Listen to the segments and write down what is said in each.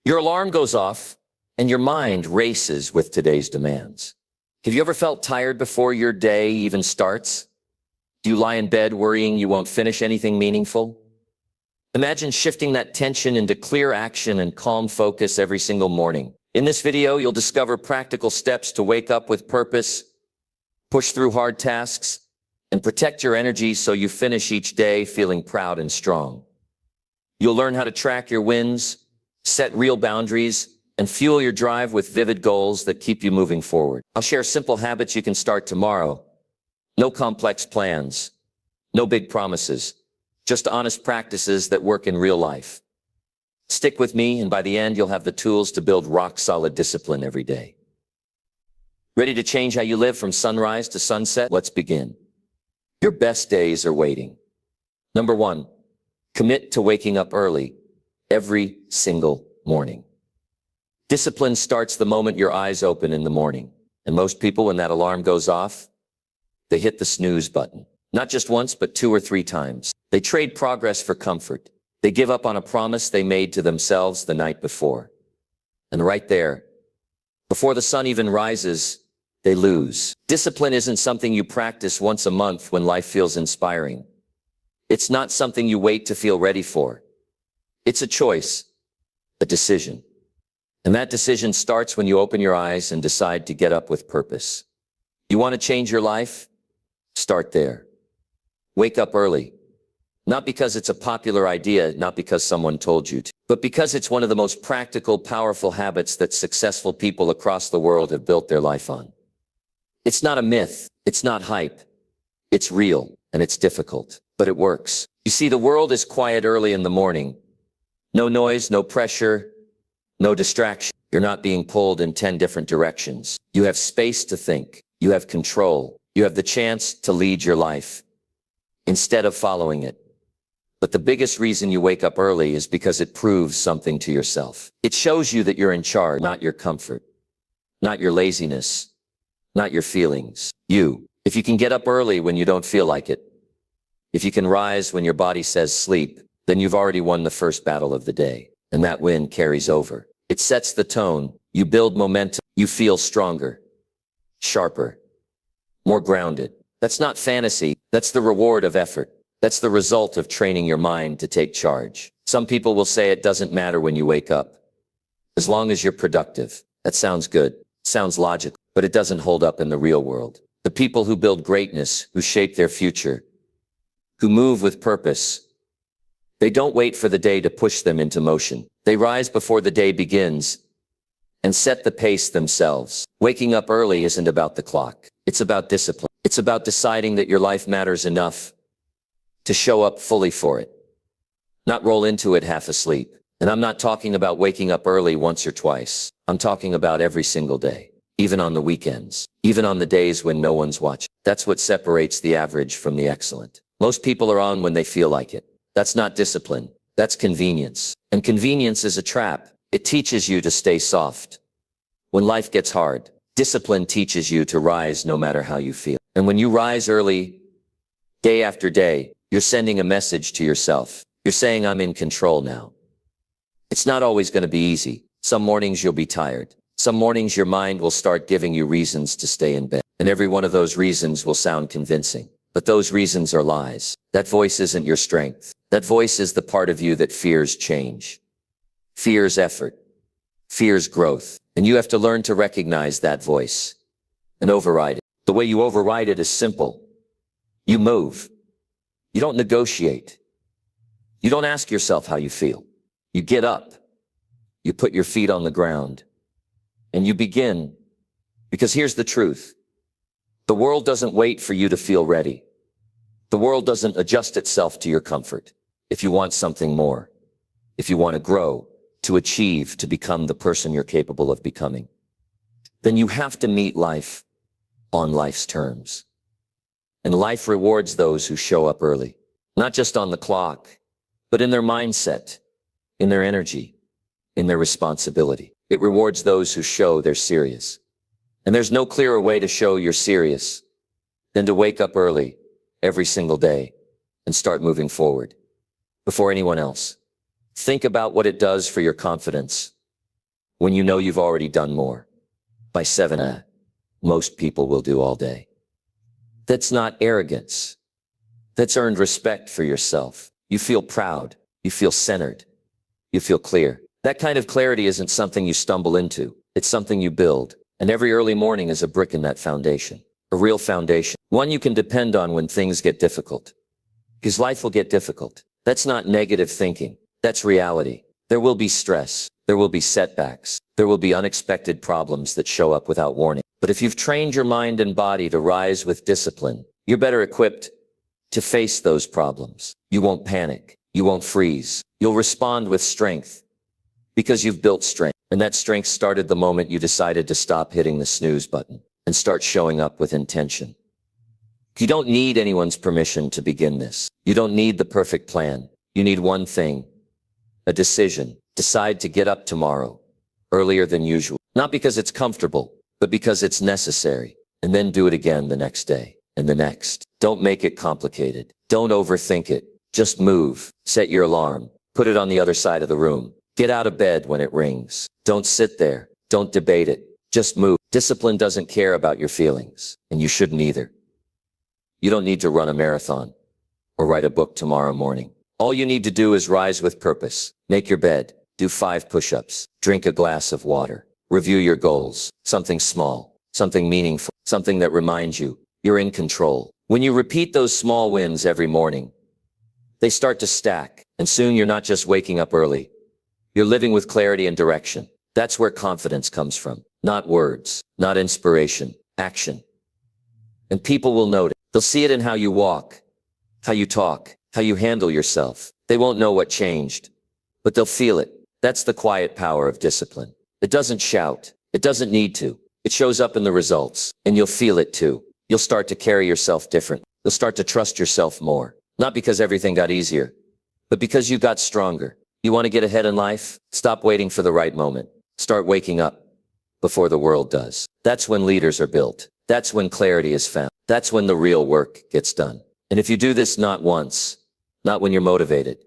Your alarm goes off, and your mind races with today's demands. Have you ever felt tired before your day even starts? Do you lie in bed worrying you won't finish anything meaningful? Imagine shifting that tension into clear action and calm focus every single morning. In this video, you'll discover practical steps to wake up with purpose, push through hard tasks, and protect your energy so you finish each day feeling proud and strong. You'll learn how to track your wins, set real boundaries, and fuel your drive with vivid goals that keep you moving forward. I'll share simple habits you can start tomorrow. No complex plans, no big promises, just honest practices that work in real life. Stick with me, and by the end, you'll have the tools to build rock-solid discipline every day. Ready to change how you live from sunrise to sunset? Let's begin. Your best days are waiting. Number 1, commit to waking up early every single morning. Discipline starts the moment your eyes open in the morning. And most people, when that alarm goes off, they hit the snooze button. Not just once, but 2 or 3 times. They trade progress for comfort. They give up on a promise they made to themselves the night before. And right there, before the sun even rises, they lose. Discipline isn't something you practice once a month when life feels inspiring. It's not something you wait to feel ready for. It's a choice, a decision. And that decision starts when you open your eyes and decide to get up with purpose. You want to change your life? Start there. Wake up early. Not because it's a popular idea, not because someone told you to, but because it's one of the most practical, powerful habits that successful people across the world have built their life on. It's not a myth. It's not hype. It's real, and it's difficult, but it works. You see, the world is quiet early in the morning. No noise, no pressure, no distraction. You're not being pulled in 10 different directions. You have space to think. You have control. You have the chance to lead your life instead of following it. But the biggest reason you wake up early is because it proves something to yourself. It shows you that you're in charge, not your comfort, not your laziness, not your feelings. You. If you can get up early when you don't feel like it, if you can rise when your body says sleep, then you've already won the first battle of the day. And that win carries over. It sets the tone. You build momentum. You feel stronger, sharper, more grounded. That's not fantasy. That's the reward of effort. That's the result of training your mind to take charge. Some people will say it doesn't matter when you wake up, as long as you're productive. That sounds good. Sounds logical, but it doesn't hold up in the real world. The people who build greatness, who shape their future, who move with purpose, they don't wait for the day to push them into motion. They rise before the day begins and set the pace themselves. Waking up early isn't about the clock. It's about discipline. It's about deciding that your life matters enough to show up fully for it, not roll into it half asleep. And I'm not talking about waking up early once or twice. I'm talking about every single day, even on the weekends, even on the days when no one's watching. That's what separates the average from the excellent. Most people are on when they feel like it. That's not discipline. That's convenience. And convenience is a trap. It teaches you to stay soft when life gets hard. Discipline teaches you to rise no matter how you feel. And when you rise early, day after day, you're sending a message to yourself. You're saying, I'm in control now. It's not always going to be easy. Some mornings you'll be tired. Some mornings your mind will start giving you reasons to stay in bed. And every one of those reasons will sound convincing. But those reasons are lies. That voice isn't your strength. That voice is the part of you that fears change, fears effort, fears growth. And you have to learn to recognize that voice and override it. The way you override it is simple. You move. You don't negotiate. You don't ask yourself how you feel. You get up. You put your feet on the ground. And you begin. Because here's the truth. The world doesn't wait for you to feel ready. The world doesn't adjust itself to your comfort. If you want something more, if you want to grow, to achieve, to become the person you're capable of becoming, then you have to meet life on life's terms. And life rewards those who show up early, not just on the clock, but in their mindset, in their energy, in their responsibility. It rewards those who show they're serious. And there's no clearer way to show you're serious than to wake up early every single day and start moving forward before anyone else. Think about what it does for your confidence when you know you've already done more. By 7 most people will do all day. That's not arrogance. That's earned respect for yourself. You feel proud. You feel centered. You feel clear. That kind of clarity isn't something you stumble into. It's something you build. And every early morning is a brick in that foundation. A real foundation. One you can depend on when things get difficult. Because life will get difficult. That's not negative thinking. That's reality. There will be stress. There will be setbacks. There will be unexpected problems that show up without warning. But if you've trained your mind and body to rise with discipline, you're better equipped to face those problems. You won't panic. You won't freeze. You'll respond with strength because you've built strength. And that strength started the moment you decided to stop hitting the snooze button and start showing up with intention. You don't need anyone's permission to begin this. You don't need the perfect plan. You need one thing, a decision. Decide to get up tomorrow, earlier than usual. Not because it's comfortable, but because it's necessary. And then do it again the next day and the next. Don't make it complicated. Don't overthink it. Just move. Set your alarm. Put it on the other side of the room. Get out of bed when it rings. Don't sit there. Don't debate it. Just move. Discipline doesn't care about your feelings, and you shouldn't either. You don't need to run a marathon or write a book tomorrow morning. All you need to do is rise with purpose. Make your bed. Do 5 push-ups. Drink a glass of water. Review your goals. Something small. Something meaningful. Something that reminds you you're in control. When you repeat those small wins every morning, they start to stack. And soon you're not just waking up early. You're living with clarity and direction. That's where confidence comes from. Not words. Not inspiration. Action. And people will notice. They'll see it in how you walk, how you talk, how you handle yourself. They won't know what changed, but they'll feel it. That's the quiet power of discipline. It doesn't shout. It doesn't need to. It shows up in the results, and you'll feel it too. You'll start to carry yourself different. You'll start to trust yourself more. Not because everything got easier, but because you got stronger. You want to get ahead in life? Stop waiting for the right moment. Start waking up before the world does. That's when leaders are built. That's when clarity is found. That's when the real work gets done. And if you do this not once, not when you're motivated,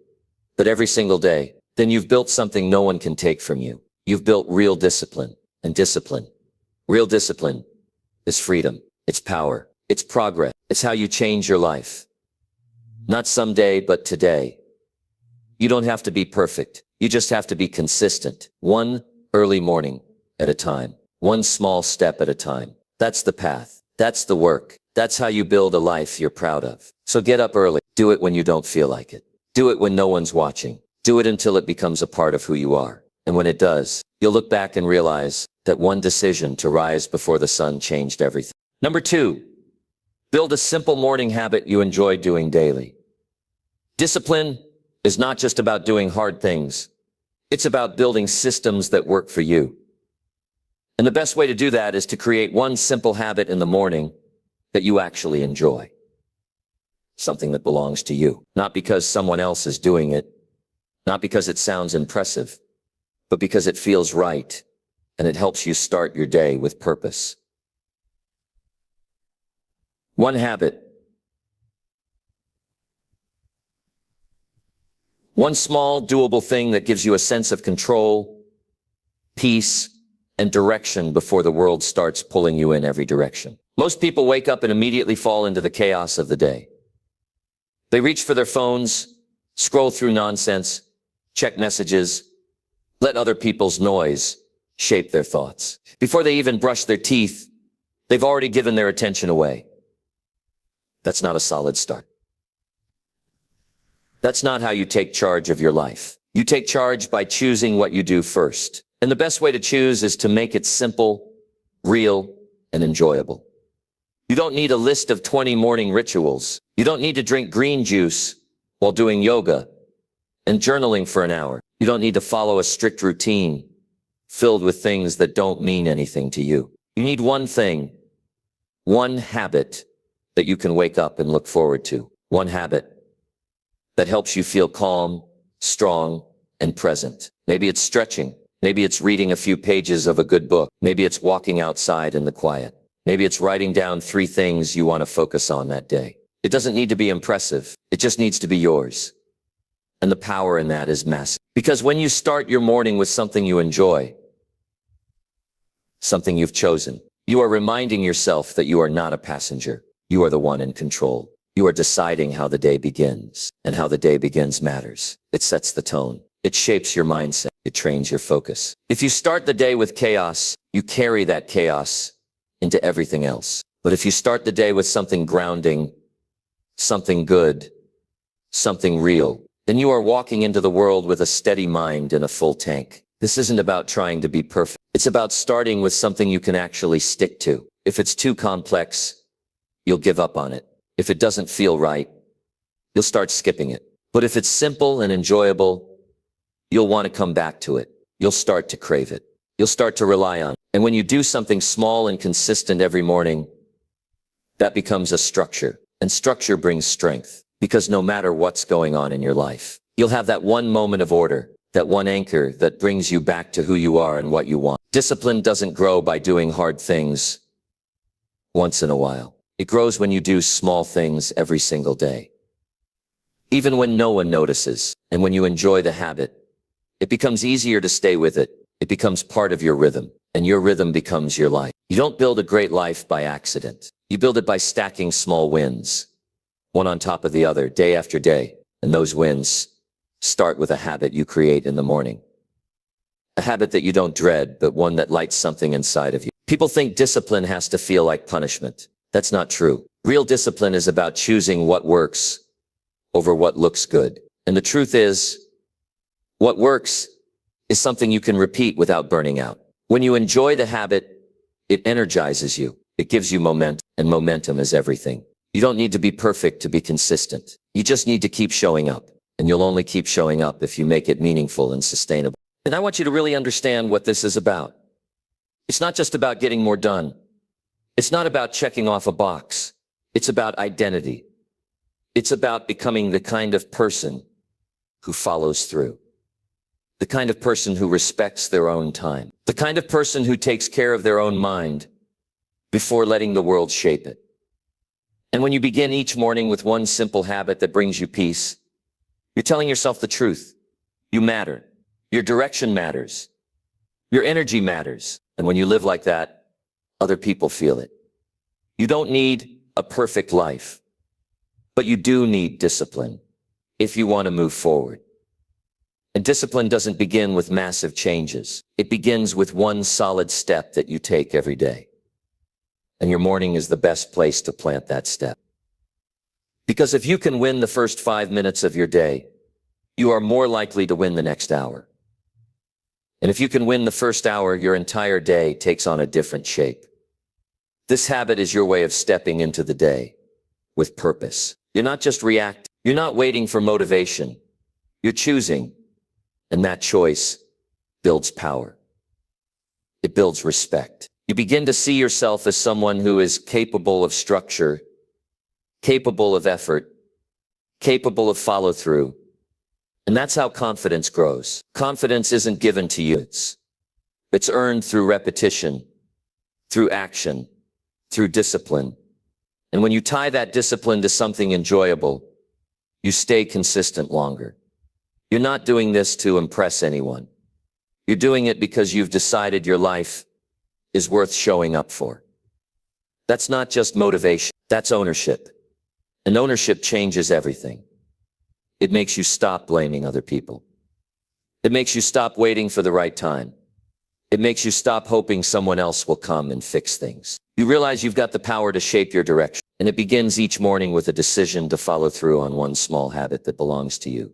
but every single day, then you've built something no one can take from you. You've built real discipline. And discipline, real discipline, is freedom. It's power. It's progress. It's how you change your life. Not someday, but today. You don't have to be perfect. You just have to be consistent. One early morning at a time. One small step at a time. That's the path. That's the work. That's how you build a life you're proud of. So get up early. Do it when you don't feel like it. Do it when no one's watching. Do it until it becomes a part of who you are. And when it does, you'll look back and realize that one decision to rise before the sun changed everything. Number 2, build a simple morning habit you enjoy doing daily. Discipline is not just about doing hard things. It's about building systems that work for you. And the best way to do that is to create one simple habit in the morning that you actually enjoy. Something that belongs to you. Not because someone else is doing it, not because it sounds impressive, but because it feels right and it helps you start your day with purpose. One habit. One small, doable thing that gives you a sense of control, peace, and direction before the world starts pulling you in every direction. Most people wake up and immediately fall into the chaos of the day. They reach for their phones, scroll through nonsense, check messages, let other people's noise shape their thoughts. Before they even brush their teeth, they've already given their attention away. That's not a solid start. That's not how you take charge of your life. You take charge by choosing what you do first. And the best way to choose is to make it simple, real, and enjoyable. You don't need a list of 20 morning rituals. You don't need to drink green juice while doing yoga and journaling for an hour. You don't need to follow a strict routine filled with things that don't mean anything to you. You need one thing, one habit that you can wake up and look forward to. One habit that helps you feel calm, strong, and present. Maybe it's stretching. Maybe it's reading a few pages of a good book. Maybe it's walking outside in the quiet. Maybe it's writing down 3 things you want to focus on that day. It doesn't need to be impressive. It just needs to be yours. And the power in that is massive. Because when you start your morning with something you enjoy, something you've chosen, you are reminding yourself that you are not a passenger. You are the one in control. You are deciding how the day begins, and how the day begins matters. It sets the tone. It shapes your mindset. It trains your focus. If you start the day with chaos, you carry that chaos into everything else. But if you start the day with something grounding, something good, something real, then you are walking into the world with a steady mind and a full tank. This isn't about trying to be perfect. It's about starting with something you can actually stick to. If it's too complex, you'll give up on it. If it doesn't feel right, you'll start skipping it. But if it's simple and enjoyable, you'll want to come back to it. You'll start to crave it. You'll start to rely on it. And when you do something small and consistent every morning, that becomes a structure. And structure brings strength. Because no matter what's going on in your life, you'll have that one moment of order, that one anchor that brings you back to who you are and what you want. Discipline doesn't grow by doing hard things once in a while. It grows when you do small things every single day. Even when no one notices, and when you enjoy the habit, it becomes easier to stay with it. It becomes part of your rhythm, and your rhythm becomes your life. You don't build a great life by accident. You build it by stacking small wins, one on top of the other, day after day. And those wins start with a habit you create in the morning. A habit that you don't dread, but one that lights something inside of you. People think discipline has to feel like punishment. That's not true. Real discipline is about choosing what works over what looks good. And the truth is, what works is something you can repeat without burning out. When you enjoy the habit, it energizes you. It gives you momentum, and momentum is everything. You don't need to be perfect to be consistent. You just need to keep showing up. And you'll only keep showing up if you make it meaningful and sustainable. And I want you to really understand what this is about. It's not just about getting more done. It's not about checking off a box. It's about identity. It's about becoming the kind of person who follows through. The kind of person who respects their own time. The kind of person who takes care of their own mind before letting the world shape it. And when you begin each morning with one simple habit that brings you peace, you're telling yourself the truth. You matter. Your direction matters. Your energy matters. And when you live like that, other people feel it. You don't need a perfect life, but you do need discipline if you want to move forward. And discipline doesn't begin with massive changes. It begins with one solid step that you take every day. And your morning is the best place to plant that step. Because if you can win the first 5 minutes of your day, you are more likely to win the next hour. And if you can win the first hour, your entire day takes on a different shape. This habit is your way of stepping into the day with purpose. You're not just reacting. You're not waiting for motivation. You're choosing. And that choice builds power. It builds respect. You begin to see yourself as someone who is capable of structure, capable of effort, capable of follow-through. And that's how confidence grows. Confidence isn't given to you. It's earned through repetition, through action, through discipline. And when you tie that discipline to something enjoyable, you stay consistent longer. You're not doing this to impress anyone. You're doing it because you've decided your life is worth showing up for. That's not just motivation. That's ownership. And ownership changes everything. It makes you stop blaming other people. It makes you stop waiting for the right time. It makes you stop hoping someone else will come and fix things. You realize you've got the power to shape your direction. And it begins each morning with a decision to follow through on one small habit that belongs to you.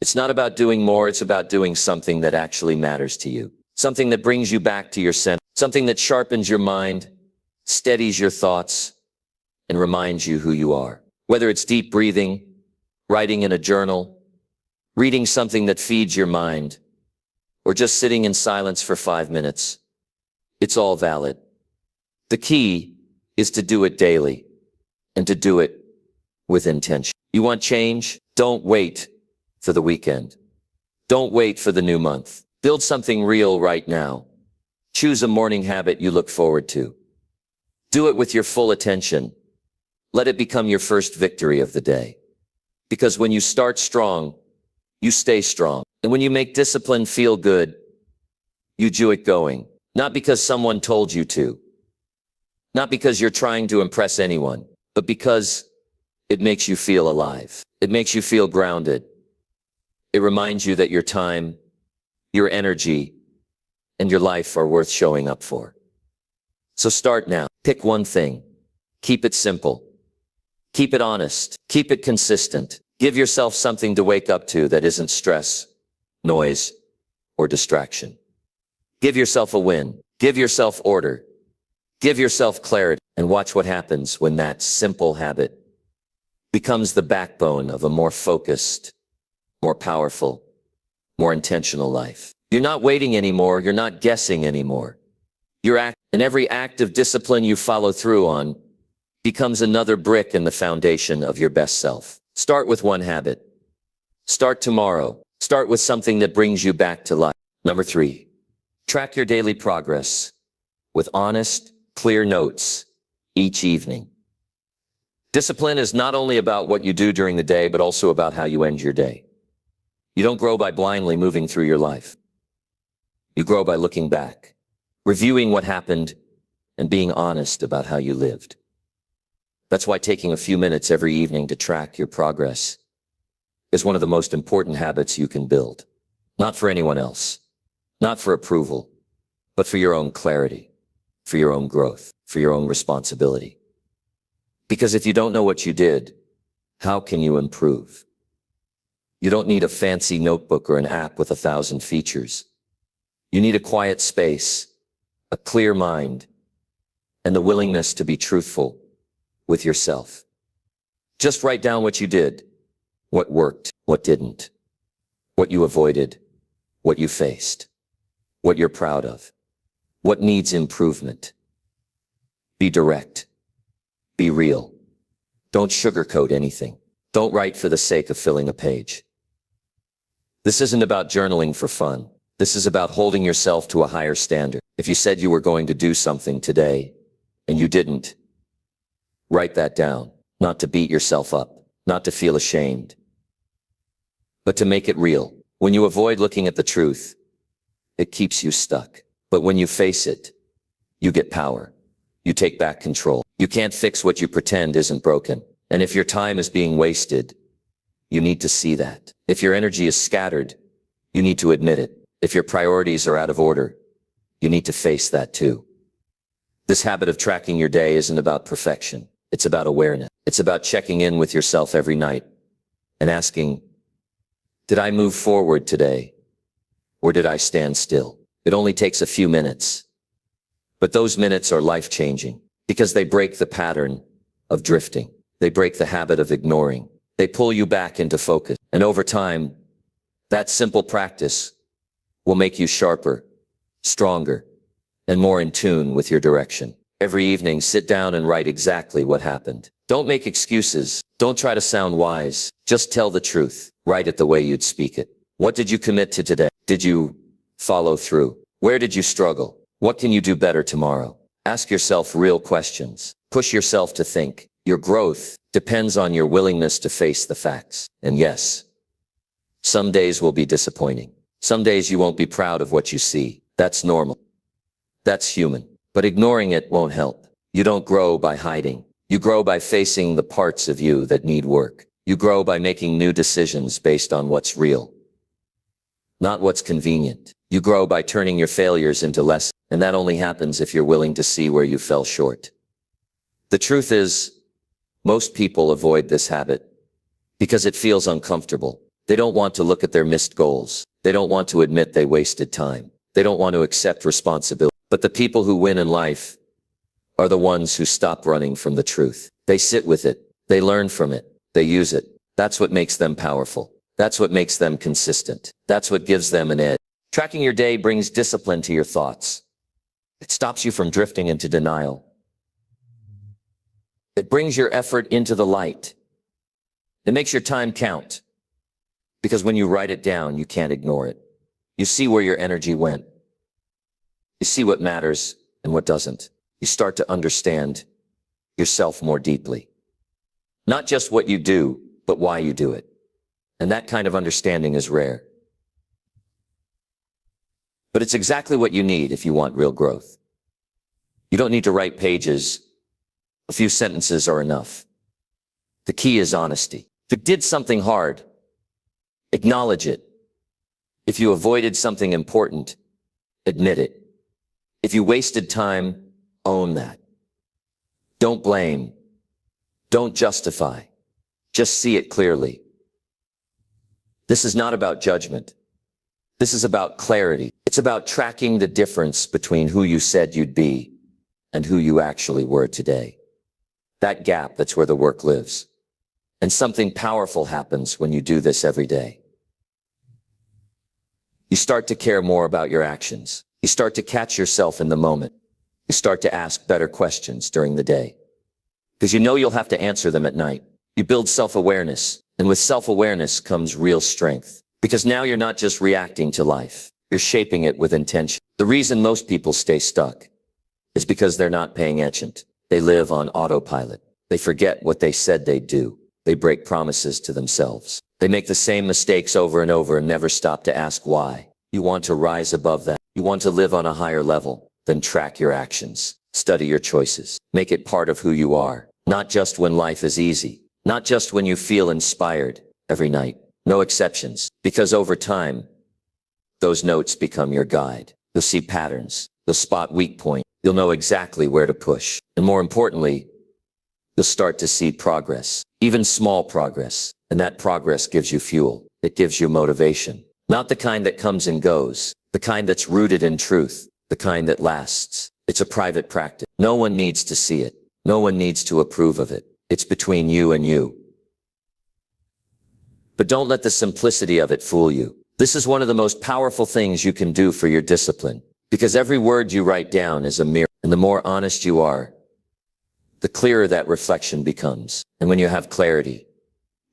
It's not about doing more, it's about doing something that actually matters to you. Something that brings you back to your center. Something that sharpens your mind, steadies your thoughts, and reminds you who you are. Whether it's deep breathing, writing in a journal, reading something that feeds your mind, or just sitting in silence for 5 minutes, it's all valid. The key is to do it daily, and to do it with intention. You want change? Don't wait for the weekend. Don't wait for the new month. Build something real right now. Choose a morning habit you look forward to. Do it with your full attention. Let it become your first victory of the day. Because when you start strong, You stay strong. And when you make discipline feel good, you do it going. Not because someone told you to. Not because you're trying to impress anyone, but because it makes you feel alive. It makes you feel grounded. It reminds you that your time, your energy, and your life are worth showing up for. So start now. Pick one thing. Keep it simple. Keep it honest. Keep it consistent. Give yourself something to wake up to that isn't stress, noise, or distraction. Give yourself a win. Give yourself order. Give yourself clarity, and watch what happens when that simple habit becomes the backbone of a more focused, more powerful, more intentional life. You're not waiting anymore. You're not guessing anymore. And every act of discipline you follow through on becomes another brick in the foundation of your best self. Start with one habit. Start tomorrow. Start with something that brings you back to life. Number 3, track your daily progress with honest, clear notes each evening. Discipline is not only about what you do during the day, but also about how you end your day. You don't grow by blindly moving through your life. You grow by looking back, reviewing what happened, and being honest about how you lived. That's why taking a few minutes every evening to track your progress is one of the most important habits you can build. Not for anyone else, not for approval, but for your own clarity, for your own growth, for your own responsibility. Because if you don't know what you did, how can you improve? You don't need a fancy notebook or an app with 1,000 features. You need a quiet space, a clear mind, and the willingness to be truthful with yourself. Just write down what you did, what worked, what didn't, what you avoided, what you faced, what you're proud of, what needs improvement. Be direct. Be real. Don't sugarcoat anything. Don't write for the sake of filling a page. This isn't about journaling for fun. This is about holding yourself to a higher standard. If you said you were going to do something today and you didn't, write that down, not to beat yourself up, not to feel ashamed, but to make it real. When you avoid looking at the truth, it keeps you stuck. But when you face it, you get power. You take back control. You can't fix what you pretend isn't broken. And if your time is being wasted, you need to see that. If your energy is scattered, you need to admit it. If your priorities are out of order, you need to face that too. This habit of tracking your day isn't about perfection. It's about awareness. It's about checking in with yourself every night and asking, did I move forward today? Or did I stand still? It only takes a few minutes. But those minutes are life-changing because they break the pattern of drifting. They break the habit of ignoring. They pull you back into focus. And over time, that simple practice will make you sharper, stronger, and more in tune with your direction. Every evening, sit down and write exactly what happened. Don't make excuses. Don't try to sound wise. Just tell the truth. Write it the way you'd speak it. What did you commit to today? Did you follow through? Where did you struggle? What can you do better tomorrow? Ask yourself real questions. Push yourself to think. Your growth depends on your willingness to face the facts. And yes, some days will be disappointing. Some days you won't be proud of what you see. That's normal. That's human. But ignoring it won't help. You don't grow by hiding. You grow by facing the parts of you that need work. You grow by making new decisions based on what's real, not what's convenient. You grow by turning your failures into lessons, and that only happens if you're willing to see where you fell short. The truth is, most people avoid this habit because it feels uncomfortable. They don't want to look at their missed goals. They don't want to admit they wasted time. They don't want to accept responsibility. But the people who win in life are the ones who stop running from the truth. They sit with it. They learn from it. They use it. That's what makes them powerful. That's what makes them consistent. That's what gives them an edge. Tracking your day brings discipline to your thoughts. It stops you from drifting into denial. It brings your effort into the light. It makes your time count. Because when you write it down, you can't ignore it. You see where your energy went. You see what matters and what doesn't. You start to understand yourself more deeply. Not just what you do, but why you do it. And that kind of understanding is rare. But it's exactly what you need if you want real growth. You don't need to write pages. A few sentences are enough. The key is honesty. If you did something hard, acknowledge it. If you avoided something important, admit it. If you wasted time, own that. Don't blame. Don't justify. Just see it clearly. This is not about judgment. This is about clarity. It's about tracking the difference between who you said you'd be and who you actually were today. That gap, that's where the work lives. And something powerful happens when you do this every day. You start to care more about your actions. You start to catch yourself in the moment. You start to ask better questions during the day. Because you know you'll have to answer them at night. You build self-awareness, and with self-awareness comes real strength. Because now you're not just reacting to life. You're shaping it with intention. The reason most people stay stuck is because they're not paying attention. They live on autopilot. They forget what they said they'd do. They break promises to themselves. They make the same mistakes over and over and never stop to ask why. You want to rise above that. You want to live on a higher level. Then track your actions. Study your choices. Make it part of who you are. Not just when life is easy. Not just when you feel inspired. Every night. No exceptions. Because over time, those notes become your guide. You'll see patterns. You'll spot weak points. You'll know exactly where to push. And more importantly, you'll start to see progress. Even small progress. And that progress gives you fuel. It gives you motivation. Not the kind that comes and goes. The kind that's rooted in truth. The kind that lasts. It's a private practice. No one needs to see it. No one needs to approve of it. It's between you and you. But don't let the simplicity of it fool you. This is one of the most powerful things you can do for your discipline. Because every word you write down is a mirror. And the more honest you are, the clearer that reflection becomes. And when you have clarity,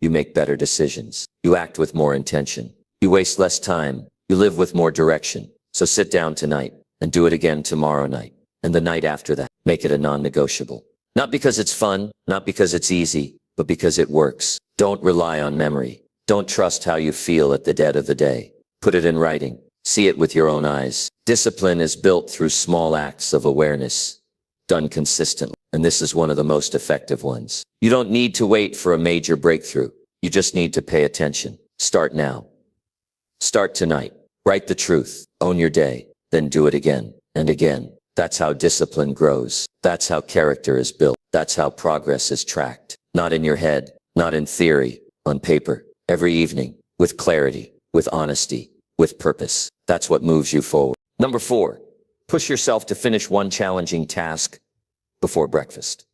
you make better decisions. You act with more intention. You waste less time. You live with more direction. So sit down tonight and do it again tomorrow night. And the night after that, make it a non-negotiable. Not because it's fun, not because it's easy, but because it works. Don't rely on memory. Don't trust how you feel at the dead of the day. Put it in writing. See it with your own eyes. Discipline is built through small acts of awareness, done consistently. And this is one of the most effective ones. You don't need to wait for a major breakthrough. You just need to pay attention. Start now. Start tonight. Write the truth. Own your day. Then do it again and again. That's how discipline grows. That's how character is built. That's how progress is tracked. Not in your head, not in theory, on paper. Every evening, with clarity, with honesty, with purpose. That's what moves you forward. Number 4, push yourself to finish one challenging task before breakfast.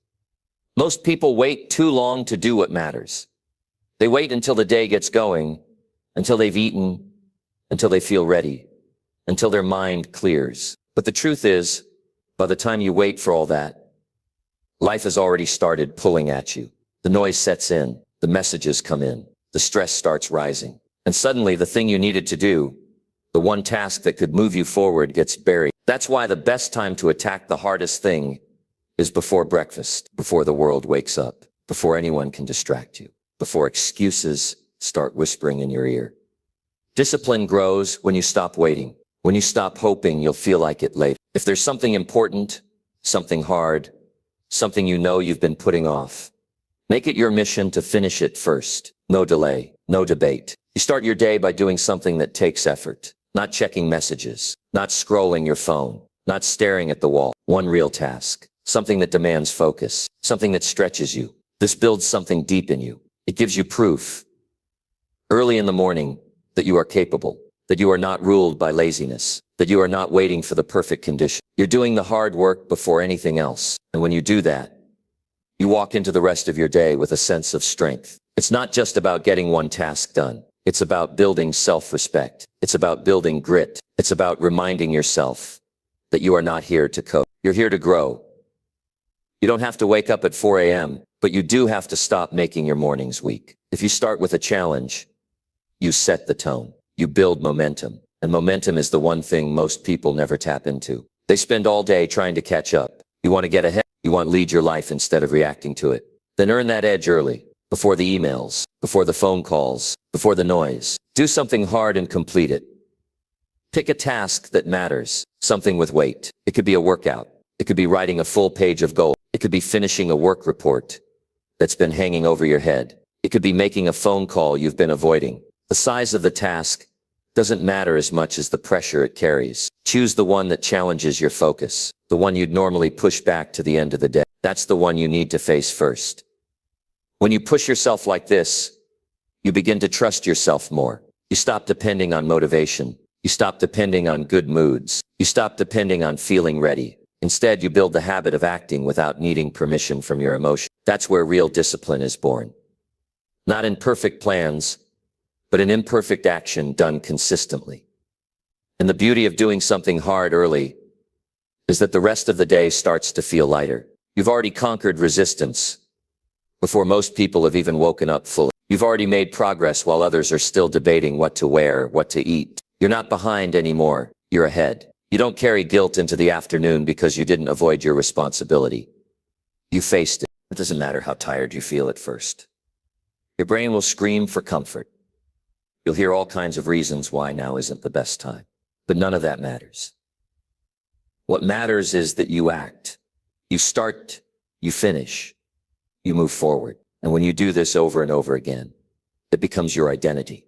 Most people wait too long to do what matters. They wait until the day gets going, until they've eaten, until they feel ready, until their mind clears. But the truth is, by the time you wait for all that, life has already started pulling at you. The noise sets in, the messages come in, the stress starts rising, and suddenly the thing you needed to do, the one task that could move you forward, gets buried. That's why the best time to attack the hardest thing is before breakfast, before the world wakes up, before anyone can distract you, before excuses start whispering in your ear. Discipline grows when you stop waiting. When you stop hoping you'll feel like it later. If there's something important, something hard, something you know you've been putting off, make it your mission to finish it first. No delay, no debate. You start your day by doing something that takes effort. Not checking messages, not scrolling your phone, not staring at the wall. One real task. Something that demands focus. Something that stretches you. This builds something deep in you. It gives you proof, early in the morning, that you are capable, that you are not ruled by laziness, that you are not waiting for the perfect condition. You're doing the hard work before anything else. And when you do that, you walk into the rest of your day with a sense of strength. It's not just about getting one task done. It's about building self-respect. It's about building grit. It's about reminding yourself that you are not here to cope. You're here to grow. You don't have to wake up at 4 a.m., but you do have to stop making your mornings weak. If you start with a challenge, you set the tone. You build momentum. And momentum is the one thing most people never tap into. They spend all day trying to catch up. You want to get ahead. You want to lead your life instead of reacting to it. Then earn that edge early, before the emails, before the phone calls, before the noise. Do something hard and complete it. Pick a task that matters, something with weight. It could be a workout. It could be writing a full page of goals. It could be finishing a work report that's been hanging over your head. It could be making a phone call you've been avoiding. The size of the task doesn't matter as much as the pressure it carries. Choose the one that challenges your focus, the one you'd normally push back to the end of the day. That's the one you need to face first. When you push yourself like this, you begin to trust yourself more. You stop depending on motivation. You stop depending on good moods. You stop depending on feeling ready. Instead, you build the habit of acting without needing permission from your emotions. That's where real discipline is born. Not in perfect plans, but in imperfect action done consistently. And the beauty of doing something hard early is that the rest of the day starts to feel lighter. You've already conquered resistance before most people have even woken up fully. You've already made progress while others are still debating what to wear, what to eat. You're not behind anymore. You're ahead. You don't carry guilt into the afternoon because you didn't avoid your responsibility. You faced it. It doesn't matter how tired you feel at first. Your brain will scream for comfort. You'll hear all kinds of reasons why now isn't the best time. But none of that matters. What matters is that you act. You start, you finish, you move forward. And when you do this over and over again, it becomes your identity.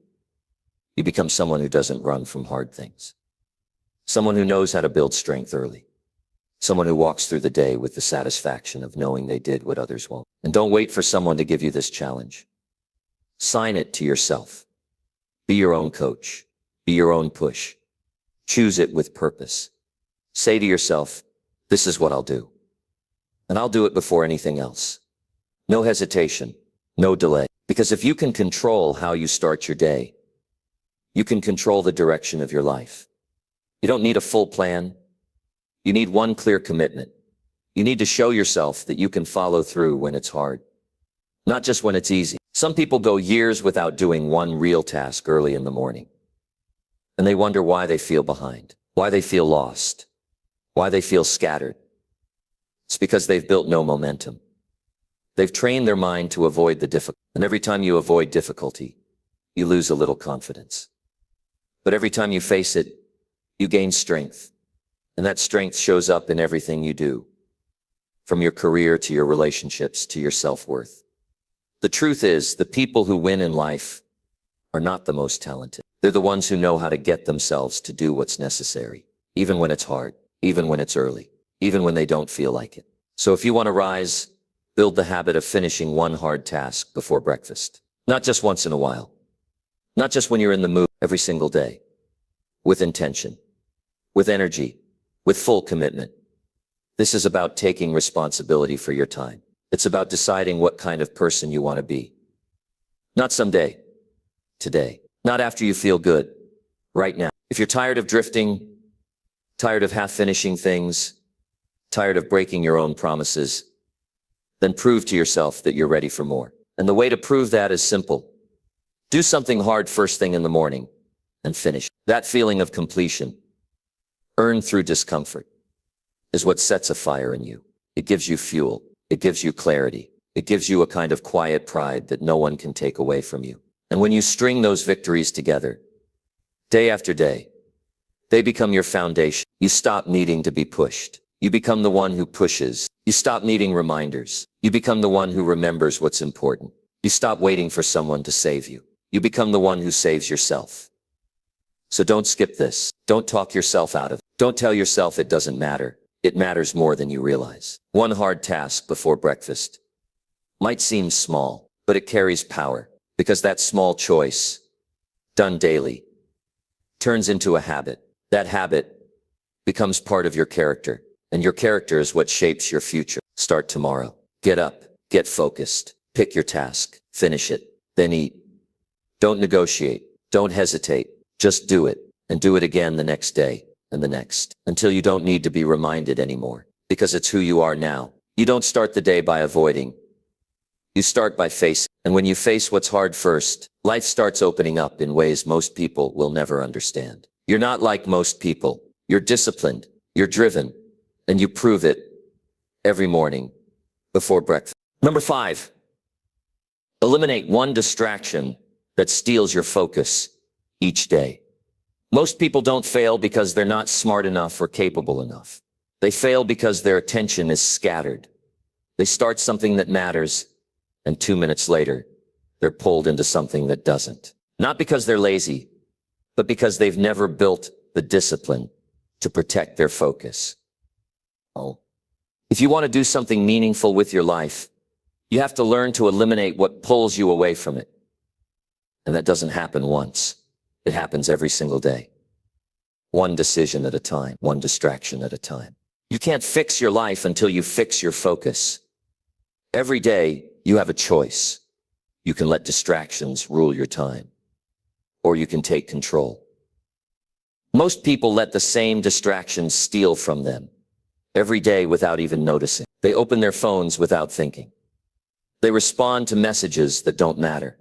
You become someone who doesn't run from hard things. Someone who knows how to build strength early. Someone who walks through the day with the satisfaction of knowing they did what others won't. And don't wait for someone to give you this challenge. Sign it to yourself. Be your own coach. Be your own push. Choose it with purpose. Say to yourself, this is what I'll do. And I'll do it before anything else. No hesitation, no delay. Because if you can control how you start your day, you can control the direction of your life. You don't need a full plan. You need one clear commitment. You need to show yourself that you can follow through when it's hard, not just when it's easy. Some people go years without doing one real task early in the morning, and they wonder why they feel behind, why they feel lost, why they feel scattered. It's because they've built no momentum. They've trained their mind to avoid the difficult, and every time you avoid difficulty, you lose a little confidence. But every time you face it, you gain strength, and that strength shows up in everything you do, from your career to your relationships to your self-worth. The truth is, the people who win in life are not the most talented. They're the ones who know how to get themselves to do what's necessary, even when it's hard, even when it's early, even when they don't feel like it. So if you want to rise, build the habit of finishing one hard task before breakfast. Not just once in a while. Not just when you're in the mood, every single day. With intention. With energy. With full commitment. This is about taking responsibility for your time. It's about deciding what kind of person you want to be. Not someday. Today. Not after you feel good. Right now. If you're tired of drifting, tired of half-finishing things, tired of breaking your own promises, then prove to yourself that you're ready for more. And the way to prove that is simple. Do something hard first thing in the morning and finish. That feeling of completion, earned through discomfort, is what sets a fire in you. It gives you fuel. It gives you clarity. It gives you a kind of quiet pride that no one can take away from you. And when you string those victories together, day after day, they become your foundation. You stop needing to be pushed. You become the one who pushes. You stop needing reminders. You become the one who remembers what's important. You stop waiting for someone to save you. You become the one who saves yourself. So don't skip this. Don't talk yourself out of it. Don't tell yourself it doesn't matter. It matters more than you realize. One hard task before breakfast might seem small, but it carries power, because that small choice, done daily, turns into a habit. That habit becomes part of your character, and your character is what shapes your future. Start tomorrow. Get up, get focused, pick your task, finish it, then eat. Don't negotiate, don't hesitate, just do it, and do it again the next day, and the next, until you don't need to be reminded anymore, because it's who you are now. You don't start the day by avoiding. You start by facing, and when you face what's hard first, life starts opening up in ways most people will never understand. You're not like most people. You're disciplined, you're driven, and you prove it every morning before breakfast. Number 5, Eliminate one distraction that steals your focus each day. Most people don't fail because they're not smart enough or capable enough. They fail because their attention is scattered. They start something that matters, and 2 minutes later, they're pulled into something that doesn't. Not because they're lazy, but because they've never built the discipline to protect their focus. Oh. If you want to do something meaningful with your life, you have to learn to eliminate what pulls you away from it. And that doesn't happen once. It happens every single day. One decision at a time, one distraction at a time. You can't fix your life until you fix your focus. Every day, you have a choice. You can let distractions rule your time, or you can take control. Most people let the same distractions steal from them every day without even noticing. They open their phones without thinking. They respond to messages that don't matter.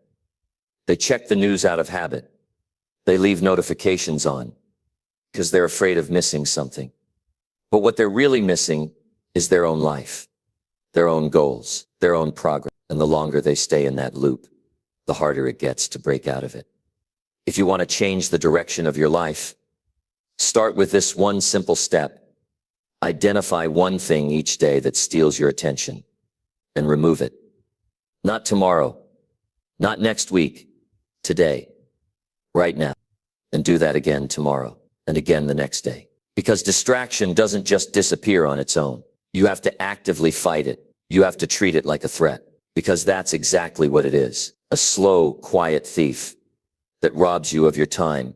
They check the news out of habit. They leave notifications on because they're afraid of missing something. But what they're really missing is their own life, their own goals, their own progress. And the longer they stay in that loop, the harder it gets to break out of it. If you want to change the direction of your life, start with this one simple step. Identify one thing each day that steals your attention and remove it. Not tomorrow, not next week, today, right now. And do that again tomorrow and again the next day. Because distraction doesn't just disappear on its own. You have to actively fight it. You have to treat it like a threat. Because that's exactly what it is. A slow, quiet thief that robs you of your time,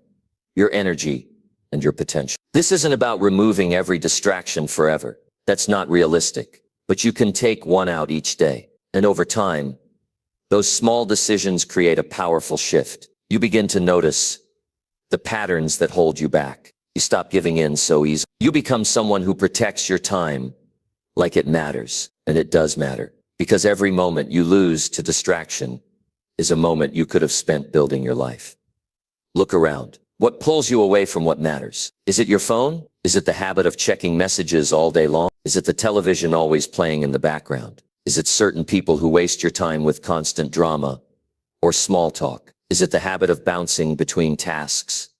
your energy, and your potential. This isn't about removing every distraction forever. That's not realistic. But you can take one out each day. And over time, those small decisions create a powerful shift. You begin to notice the patterns that hold you back. You stop giving in so easily. You become someone who protects your time like it matters. And it does matter. Because every moment you lose to distraction is a moment you could have spent building your life. Look around. What pulls you away from what matters? Is it your phone? Is it the habit of checking messages all day long? Is it the television always playing in the background? Is it certain people who waste your time with constant drama or small talk? Is it the habit of bouncing between tasks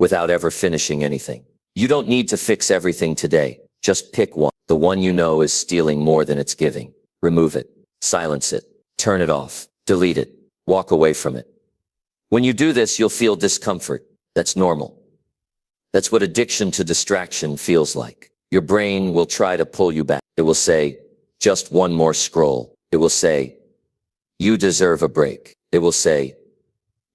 without ever finishing anything? You don't need to fix everything today. Just pick one. The one you know is stealing more than it's giving. Remove it. Silence it. Turn it off. Delete it. Walk away from it. When you do this, you'll feel discomfort. That's normal. That's what addiction to distraction feels like. Your brain will try to pull you back. It will say, just one more scroll. It will say, you deserve a break. It will say,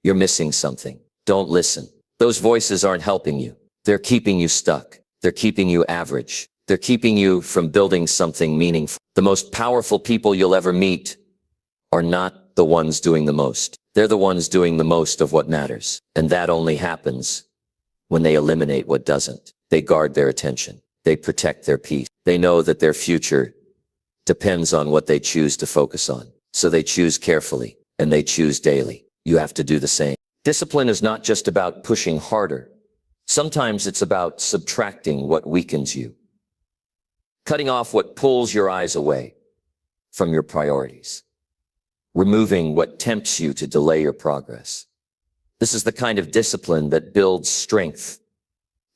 you're missing something. Don't listen. Those voices aren't helping you. They're keeping you stuck. They're keeping you average. They're keeping you from building something meaningful. The most powerful people you'll ever meet are not the ones doing the most. They're the ones doing the most of what matters. And that only happens when they eliminate what doesn't. They guard their attention. They protect their peace. They know that their future depends on what they choose to focus on. So they choose carefully and they choose daily. You have to do the same. Discipline is not just about pushing harder. Sometimes it's about subtracting what weakens you. Cutting off what pulls your eyes away from your priorities. Removing what tempts you to delay your progress. This is the kind of discipline that builds strength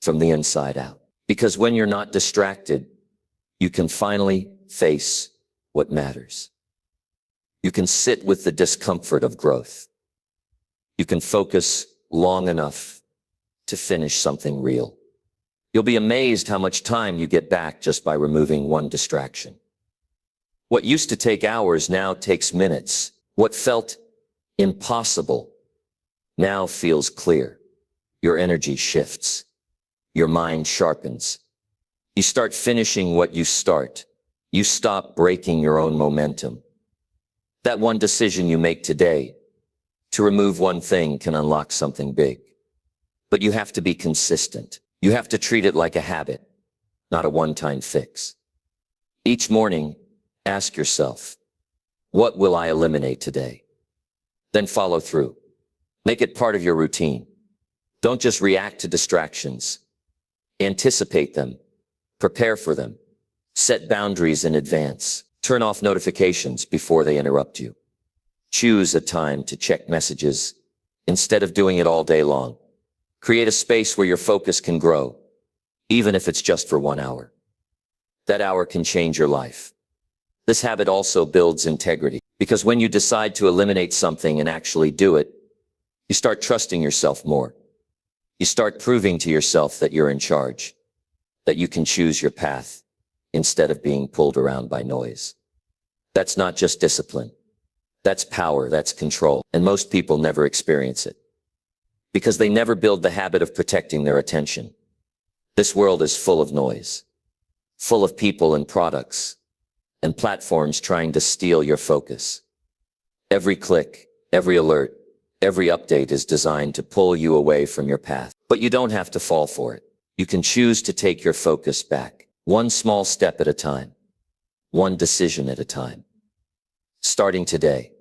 from the inside out. Because when you're not distracted, you can finally face what matters. You can sit with the discomfort of growth. You can focus long enough to finish something real. You'll be amazed how much time you get back just by removing one distraction. What used to take hours now takes minutes. What felt impossible now feels clear. Your energy shifts. Your mind sharpens. You start finishing what you start. You stop breaking your own momentum. That one decision you make today to remove one thing can unlock something big. But you have to be consistent. You have to treat it like a habit, not a one-time fix. Each morning, ask yourself, what will I eliminate today? Then follow through. Make it part of your routine. Don't just react to distractions. Anticipate them. Prepare for them. Set boundaries in advance. Turn off notifications before they interrupt you. Choose a time to check messages instead of doing it all day long. Create a space where your focus can grow, even if it's just for 1 hour. That hour can change your life. This habit also builds integrity, because when you decide to eliminate something and actually do it, you start trusting yourself more. You start proving to yourself that you're in charge, that you can choose your path instead of being pulled around by noise. That's not just discipline. That's power, that's control. And most people never experience it because they never build the habit of protecting their attention. This world is full of noise, full of people and products and platforms trying to steal your focus. Every click, every alert, every update is designed to pull you away from your path. But you don't have to fall for it. You can choose to take your focus back, one small step at a time, one decision at a time. Starting today.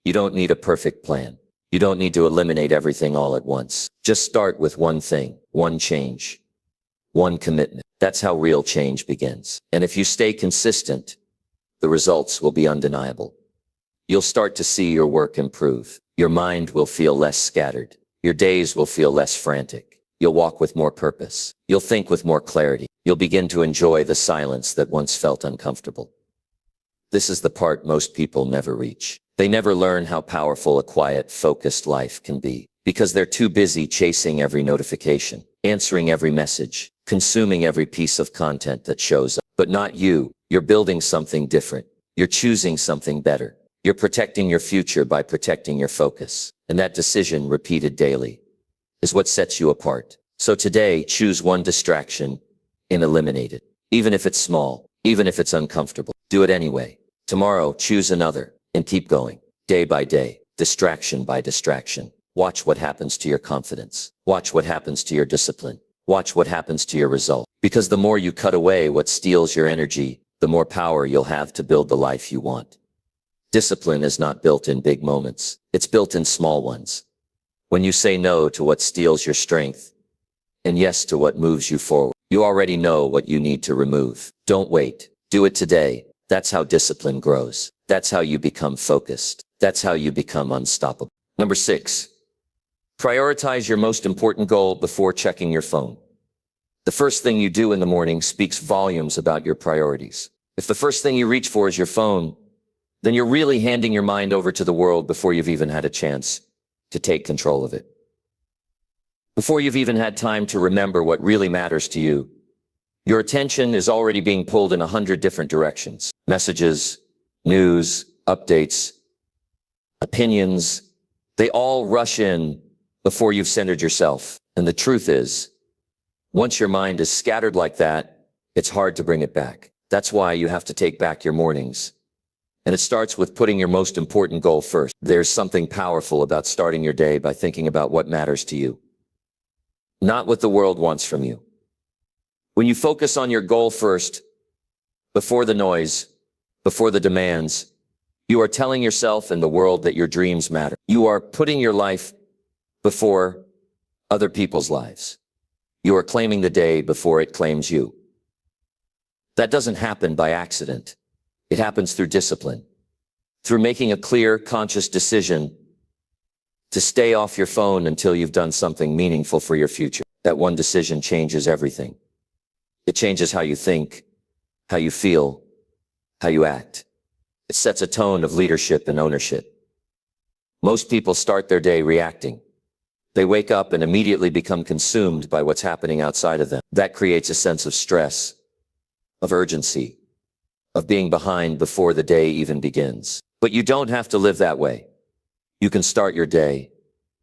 You don't need a perfect plan. You don't need to eliminate everything all at once. Just start with one thing, one change, one commitment. That's how real change begins. And if you stay consistent, the results will be undeniable. You'll start to see your work improve. Your mind will feel less scattered. Your days will feel less frantic. You'll walk with more purpose. You'll think with more clarity. You'll begin to enjoy the silence that once felt uncomfortable. This is the part most people never reach. They never learn how powerful a quiet, focused life can be because they're too busy chasing every notification, answering every message, consuming every piece of content that shows up. But not you. You're building something different. You're choosing something better. You're protecting your future by protecting your focus. And that decision, repeated daily, is what sets you apart. So today, choose one distraction and eliminate it. Even if it's small, even if it's uncomfortable, do it anyway. Tomorrow, choose another and keep going. Day by day, distraction by distraction. Watch what happens to your confidence. Watch what happens to your discipline. Watch what happens to your result. Because the more you cut away what steals your energy, the more power you'll have to build the life you want. Discipline is not built in big moments. It's built in small ones. When you say no to what steals your strength and yes to what moves you forward, you already know what you need to remove. Don't wait. Do it today. That's how discipline grows. That's how you become focused. That's how you become unstoppable. Number 6, prioritize your most important goal before checking your phone. The first thing you do in the morning speaks volumes about your priorities. If the first thing you reach for is your phone, then you're really handing your mind over to the world before you've even had a chance to take control of it. Before you've even had time to remember what really matters to you, your attention is already being pulled in 100 different directions. Messages, news, updates, opinions, they all rush in before you've centered yourself. And the truth is, once your mind is scattered like that, it's hard to bring it back. That's why you have to take back your mornings. And it starts with putting your most important goal first. There's something powerful about starting your day by thinking about what matters to you, not what the world wants from you. When you focus on your goal first, before the noise, before the demands, you are telling yourself and the world that your dreams matter. You are putting your life before other people's lives. You are claiming the day before it claims you. That doesn't happen by accident. It happens through discipline, through making a clear, conscious decision to stay off your phone until you've done something meaningful for your future. That one decision changes everything. It changes how you think, how you feel, how you act. It sets a tone of leadership and ownership. Most people start their day reacting. They wake up and immediately become consumed by what's happening outside of them. That creates a sense of stress, of urgency, of being behind before the day even begins. But you don't have to live that way. You can start your day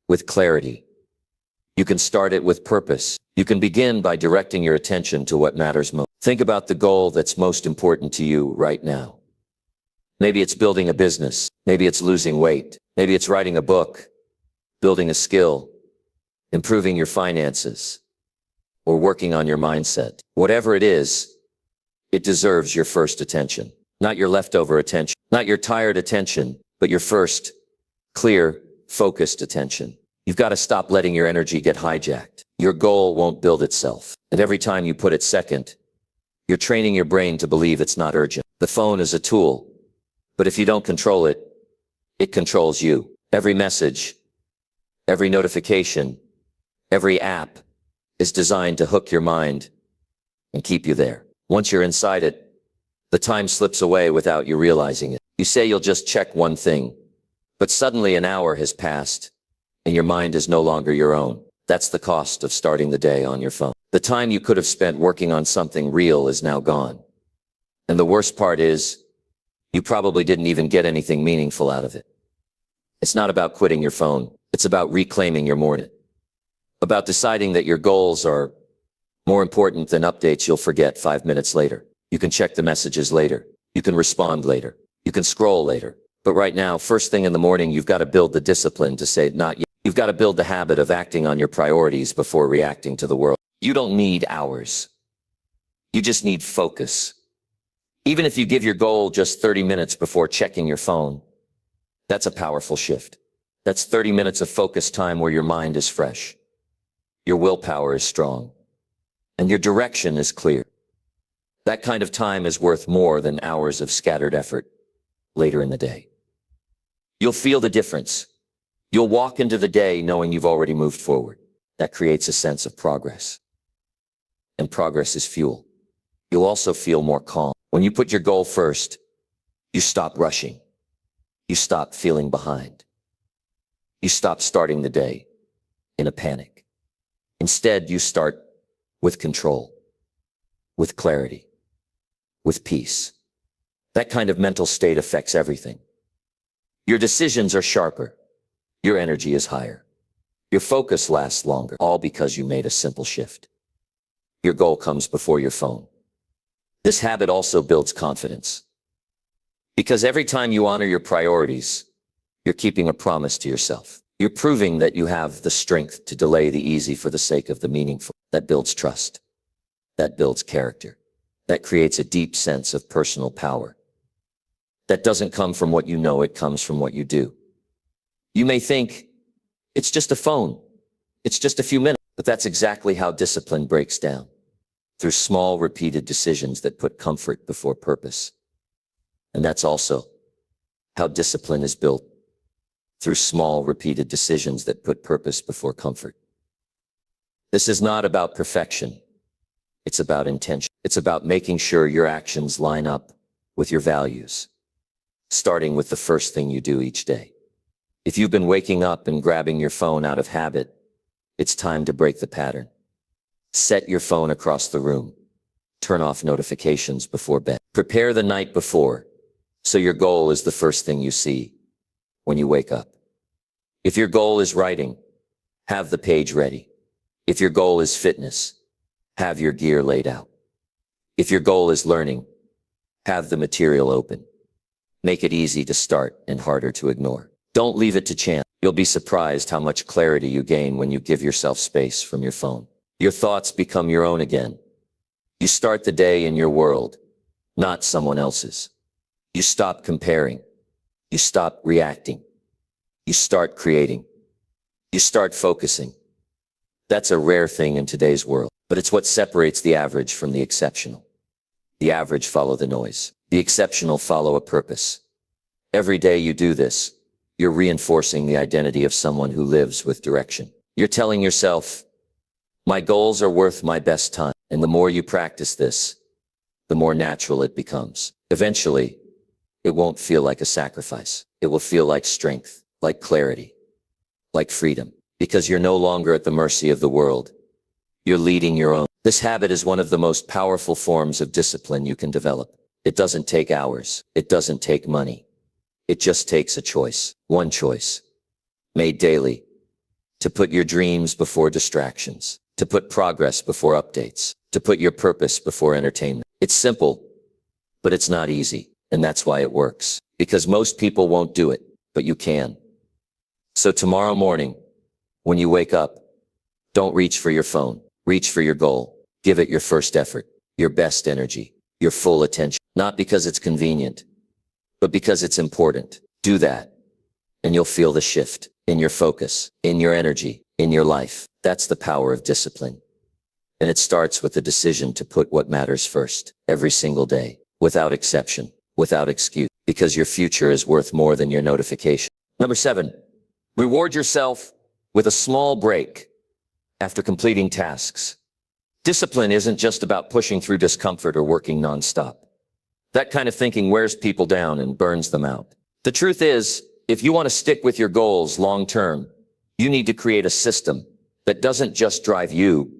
with clarity. You can start it with purpose. You can begin by directing your attention to what matters most. Think about the goal that's most important to you right now. Maybe it's building a business. Maybe it's losing weight. Maybe it's writing a book, building a skill, improving your finances, or working on your mindset. Whatever it is, it deserves your first attention. Not your leftover attention, not your tired attention, but your first, clear, focused attention. You've got to stop letting your energy get hijacked. Your goal won't build itself. And every time you put it second, you're training your brain to believe it's not urgent. The phone is a tool, but if you don't control it, It controls you. Every message, every notification, every app is designed to hook your mind and keep you there. Once you're inside it, the time slips away without you realizing it. You say you'll just check one thing, but suddenly an hour has passed and your mind is no longer your own. That's the cost of starting the day on your phone. The time you could have spent working on something real is now gone. And the worst part is, you probably didn't even get anything meaningful out of it. It's not about quitting your phone. It's about reclaiming your morning. About deciding that your goals are more important than updates you'll forget 5 minutes later. You can check the messages later. You can respond later. You can scroll later. But right now, first thing in the morning, you've got to build the discipline to say not yet. You've got to build the habit of acting on your priorities before reacting to the world. You don't need hours. You just need focus. Even if you give your goal just 30 minutes before checking your phone, that's a powerful shift. That's 30 minutes of focus time where your mind is fresh, your willpower is strong, and your direction is clear. That kind of time is worth more than hours of scattered effort later in the day. You'll feel the difference. You'll walk into the day knowing you've already moved forward. That creates a sense of progress. And progress is fuel. You'll also feel more calm. When you put your goal first, you stop rushing. You stop feeling behind. You stop starting the day in a panic. Instead, you start with control, with clarity, with peace. That kind of mental state affects everything. Your decisions are sharper. Your energy is higher. Your focus lasts longer, all because you made a simple shift. Your goal comes before your phone. This habit also builds confidence. Because every time you honor your priorities, you're keeping a promise to yourself. You're proving that you have the strength to delay the easy for the sake of the meaningful. That builds trust. That builds character. That creates a deep sense of personal power. That doesn't come from what you know, it comes from what you do. You may think, it's just a phone. It's just a few minutes. But that's exactly how discipline breaks down. Through small, repeated decisions that put comfort before purpose. And that's also how discipline is built. Through small, repeated decisions that put purpose before comfort. This is not about perfection. It's about intention. It's about making sure your actions line up with your values, starting with the first thing you do each day. If you've been waking up and grabbing your phone out of habit, it's time to break the pattern. Set your phone across the room. Turn off notifications before bed. Prepare the night before, so your goal is the first thing you see when you wake up. If your goal is writing, have the page ready. If your goal is fitness, have your gear laid out. If your goal is learning, have the material open. Make it easy to start and harder to ignore. Don't leave it to chance. You'll be surprised how much clarity you gain when you give yourself space from your phone. Your thoughts become your own again. You start the day in your world, not someone else's. You stop comparing. You stop reacting. You start creating. You start focusing. That's a rare thing in today's world, but it's what separates the average from the exceptional. The average follow the noise. The exceptional follow a purpose. Every day you do this, you're reinforcing the identity of someone who lives with direction. You're telling yourself, my goals are worth my best time. And the more you practice this, the more natural it becomes. Eventually, it won't feel like a sacrifice. It will feel like strength, like clarity, like freedom. Because you're no longer at the mercy of the world. You're leading your own. This habit is one of the most powerful forms of discipline you can develop. It doesn't take hours. It doesn't take money. It just takes a choice. One choice. Made daily. To put your dreams before distractions. To put progress before updates. To put your purpose before entertainment. It's simple, but it's not easy. And that's why it works. Because most people won't do it, but you can. So tomorrow morning, when you wake up, don't reach for your phone. Reach for your goal. Give it your first effort, your best energy, your full attention. Not because it's convenient, but because it's important. Do that, and you'll feel the shift in your focus, in your energy, in your life. That's the power of discipline. And it starts with the decision to put what matters first, every single day, without exception, without excuse. because your future is worth more than your notification. Number 7, reward yourself with a small break after completing tasks. Discipline isn't just about pushing through discomfort or working nonstop. That kind of thinking wears people down and burns them out. The truth is, if you want to stick with your goals long term, you need to create a system that doesn't just drive you,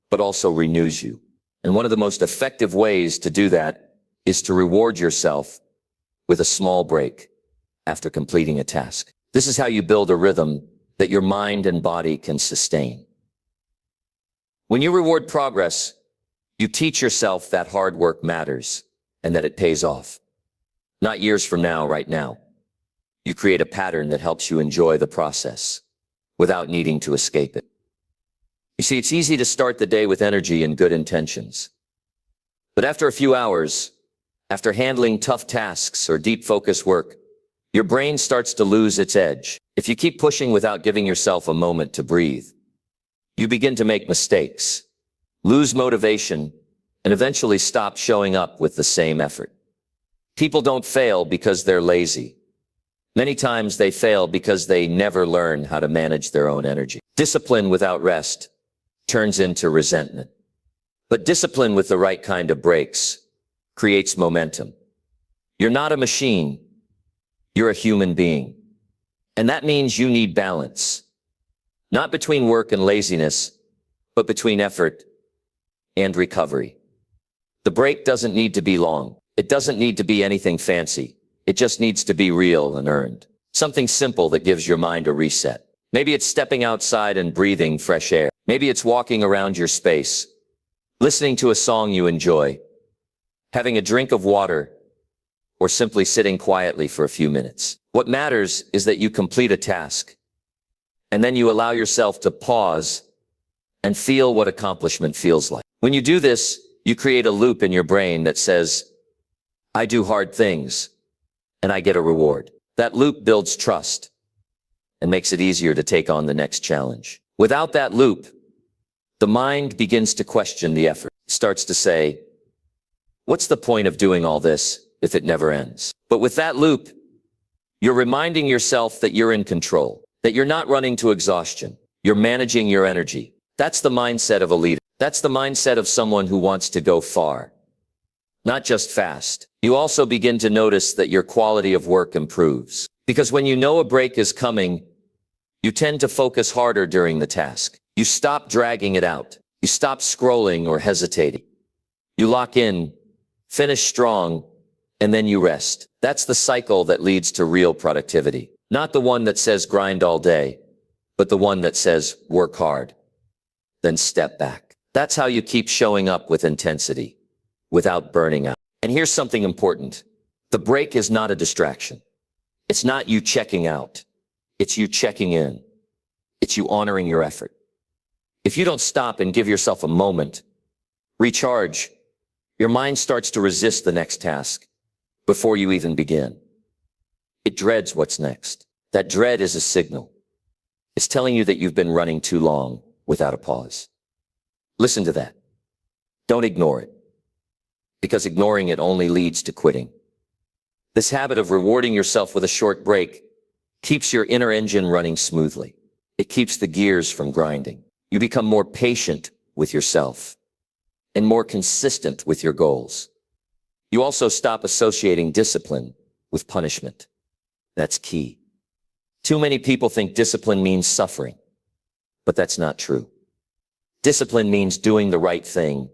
but also renews you. And one of the most effective ways to do that is to reward yourself with a small break after completing a task. This is how you build a rhythm that your mind and body can sustain. When you reward progress, you teach yourself that hard work matters and that it pays off. Not years from now, right now. You create a pattern that helps you enjoy the process without needing to escape it. You see, it's easy to start the day with energy and good intentions. But after a few hours, after handling tough tasks or deep focus work, your brain starts to lose its edge. If you keep pushing without giving yourself a moment to breathe, you begin to make mistakes, lose motivation, and eventually stop showing up with the same effort. People don't fail because they're lazy. Many times they fail because they never learn how to manage their own energy. Discipline without rest turns into resentment. But discipline with the right kind of breaks creates momentum. You're not a machine. You're a human being. And that means you need balance. Not between work and laziness, but between effort and recovery. The break doesn't need to be long. It doesn't need to be anything fancy. It just needs to be real and earned. Something simple that gives your mind a reset. Maybe it's stepping outside and breathing fresh air. Maybe it's walking around your space, listening to a song you enjoy, having a drink of water, or simply sitting quietly for a few minutes. What matters is that you complete a task, and then you allow yourself to pause and feel what accomplishment feels like. When you do this, you create a loop in your brain that says, I do hard things, and I get a reward. That loop builds trust and makes it easier to take on the next challenge. Without that loop, the mind begins to question the effort. It starts to say, what's the point of doing all this if it never ends? But with that loop, you're reminding yourself that you're in control, that you're not running to exhaustion. You're managing your energy. That's the mindset of a leader. That's the mindset of someone who wants to go far, not just fast. You also begin to notice that your quality of work improves. Because when you know a break is coming, you tend to focus harder during the task. You stop dragging it out. You stop scrolling or hesitating. You lock in, finish strong, and then you rest. That's the cycle that leads to real productivity. Not the one that says grind all day, but the one that says work hard, then step back. That's how you keep showing up with intensity, without burning out. And here's something important. The break is not a distraction. It's not you checking out. It's you checking in. It's you honoring your effort. If you don't stop and give yourself a moment, recharge, your mind starts to resist the next task before you even begin. It dreads what's next. That dread is a signal. It's telling you that you've been running too long without a pause. Listen to that. Don't ignore it, because ignoring it only leads to quitting. This habit of rewarding yourself with a short break keeps your inner engine running smoothly. It keeps the gears from grinding. You become more patient with yourself and more consistent with your goals. You also stop associating discipline with punishment. That's key. Too many people think discipline means suffering, but that's not true. Discipline means doing the right thing,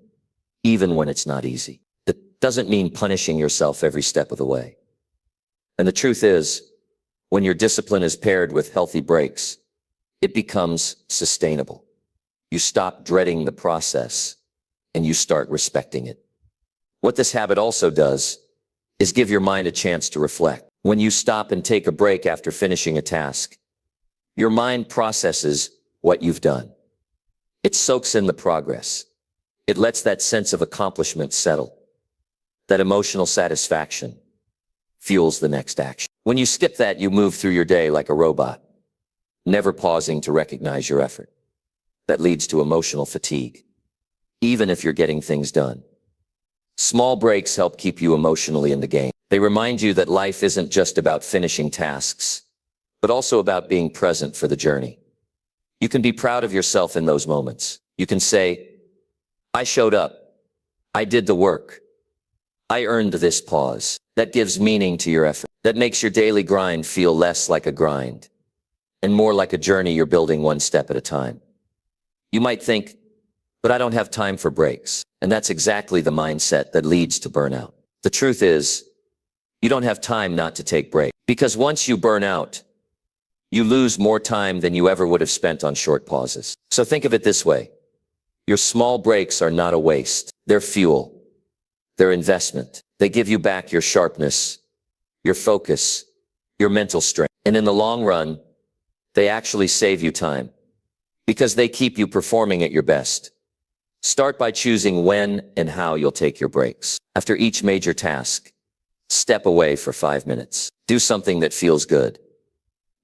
even when it's not easy. That doesn't mean punishing yourself every step of the way. And the truth is, when your discipline is paired with healthy breaks, it becomes sustainable. You stop dreading the process and you start respecting it. What this habit also does is give your mind a chance to reflect. When you stop and take a break after finishing a task, your mind processes what you've done. It soaks in the progress. It lets that sense of accomplishment settle. That emotional satisfaction fuels the next action. When you skip that, you move through your day like a robot, never pausing to recognize your effort. That leads to emotional fatigue, even if you're getting things done. Small breaks help keep you emotionally in the game. They remind you that life isn't just about finishing tasks, but also about being present for the journey. You can be proud of yourself in those moments. You can say, I showed up. I did the work. I earned this pause. That gives meaning to your effort. That makes your daily grind feel less like a grind and more like a journey you're building one step at a time. You might think, but I don't have time for breaks. And that's exactly the mindset that leads to burnout. The truth is, you don't have time not to take breaks. Because once you burn out, you lose more time than you ever would have spent on short pauses. So think of it this way. Your small breaks are not a waste. They're fuel. They're investment. They give you back your sharpness, your focus, your mental strength. And in the long run, they actually save you time because they keep you performing at your best. Start by choosing when and how you'll take your breaks. After each major task, step away for 5 minutes. Do something that feels good.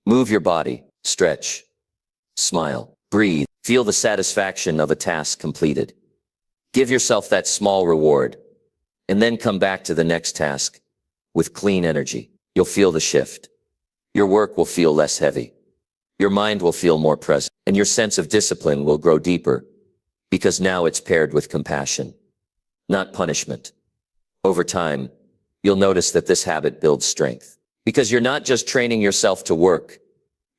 Move your body, stretch, smile, breathe. Feel the satisfaction of a task completed. Give yourself that small reward, and then come back to the next task with clean energy. You'll feel the shift. Your work will feel less heavy. Your mind will feel more present, and your sense of discipline will grow deeper because now it's paired with compassion, not punishment. Over time, you'll notice that this habit builds strength because you're not just training yourself to work.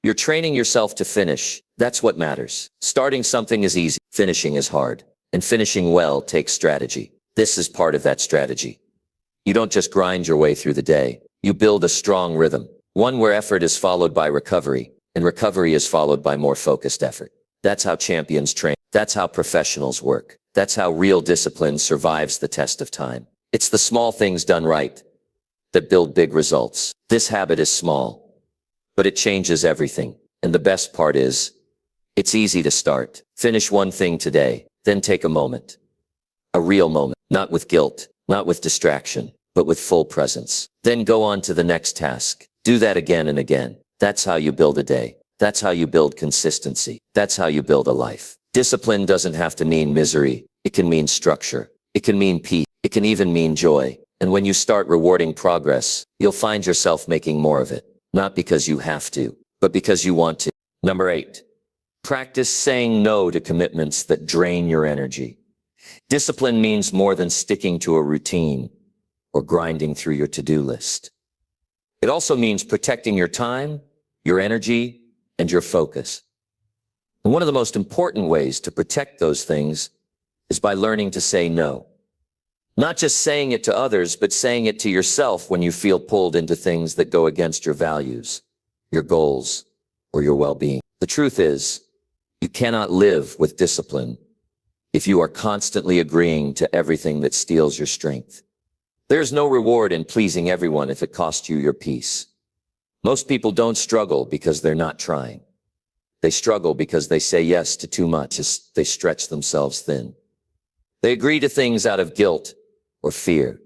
You're training yourself to finish. That's what matters. Starting something is easy. Finishing is hard. And finishing well takes strategy. This is part of that strategy. You don't just grind your way through the day. You build a strong rhythm, one where effort is followed by recovery, and recovery is followed by more focused effort. That's how champions train. That's how professionals work. That's how real discipline survives the test of time. It's the small things done right that build big results. This habit is small, but it changes everything. And the best part is, it's easy to start. Finish one thing today, then take a moment. A real moment, not with guilt, not with distraction, but with full presence. Then go on to the next task. Do that again and again. That's how you build a day. That's how you build consistency. That's how you build a life. Discipline doesn't have to mean misery. It can mean structure. It can mean peace. It can even mean joy. And when you start rewarding progress, you'll find yourself making more of it. Not because you have to, but because you want to. Number 8, practice saying no to commitments that drain your energy. Discipline means more than sticking to a routine or grinding through your to-do list. It also means protecting your time, your energy, and your focus. And one of the most important ways to protect those things is by learning to say no. Not just saying it to others, but saying it to yourself when you feel pulled into things that go against your values, your goals, or your well-being. The truth is, you cannot live with discipline if you are constantly agreeing to everything that steals your strength. There's no reward in pleasing everyone if it costs you your peace. Most people don't struggle because they're not trying. They struggle because they say yes to too much as they stretch themselves thin. They agree to things out of guilt or fear.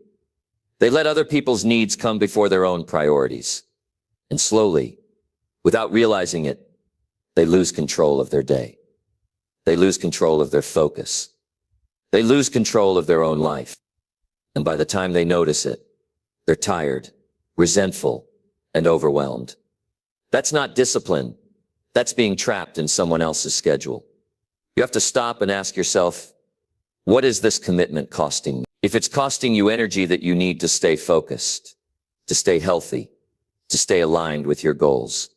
They let other people's needs come before their own priorities. And slowly, without realizing it, they lose control of their day. They lose control of their focus. They lose control of their own life. And by the time they notice it, they're tired, resentful, and overwhelmed. That's not discipline. That's being trapped in someone else's schedule. You have to stop and ask yourself, what is this commitment costing me? If it's costing you energy that you need to stay focused, to stay healthy, to stay aligned with your goals,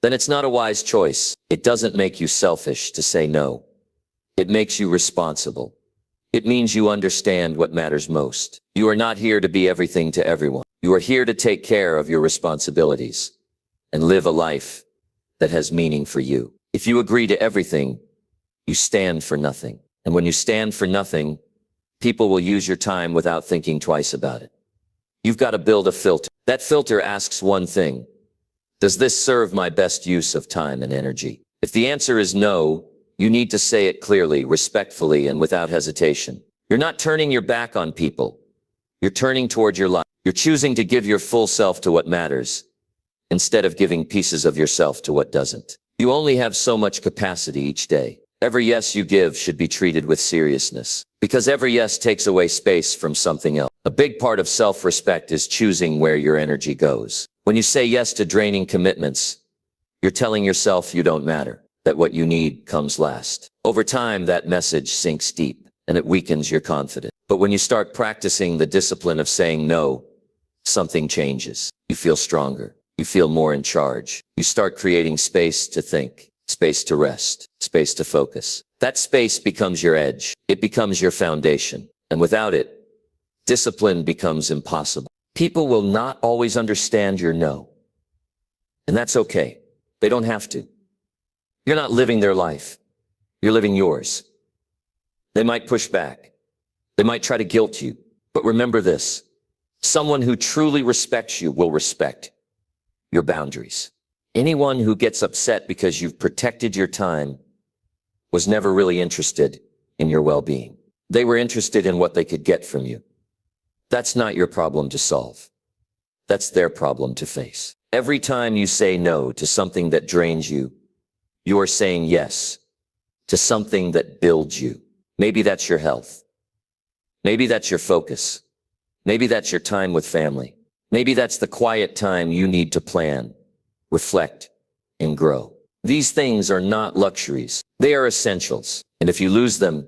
then it's not a wise choice. It doesn't make you selfish to say no. It makes you responsible. It means you understand what matters most. You are not here to be everything to everyone. You are here to take care of your responsibilities and live a life that has meaning for you. If you agree to everything, you stand for nothing. And when you stand for nothing, people will use your time without thinking twice about it. You've got to build a filter. That filter asks one thing. Does this serve my best use of time and energy? If the answer is no, you need to say it clearly, respectfully, and without hesitation. You're not turning your back on people. You're turning toward your life. You're choosing to give your full self to what matters, instead of giving pieces of yourself to what doesn't. You only have so much capacity each day. Every yes you give should be treated with seriousness, because every yes takes away space from something else. A big part of self-respect is choosing where your energy goes. When you say yes to draining commitments, you're telling yourself you don't matter, that what you need comes last. Over time, that message sinks deep and it weakens your confidence. But when you start practicing the discipline of saying no, something changes. You feel stronger. You feel more in charge. You start creating space to think, space to rest, space to focus. That space becomes your edge. It becomes your foundation. And without it, discipline becomes impossible. People will not always understand your no. And that's okay. They don't have to. You're not living their life. You're living yours. They might push back. They might try to guilt you. But remember this. Someone who truly respects you will respect your boundaries. Anyone who gets upset because you've protected your time was never really interested in your well-being. They were interested in what they could get from you. That's not your problem to solve. That's their problem to face. Every time you say no to something that drains you, you are saying yes to something that builds you. Maybe that's your health. Maybe that's your focus. Maybe that's your time with family. Maybe that's the quiet time you need to plan, reflect, and grow. These things are not luxuries. They are essentials. And if you lose them,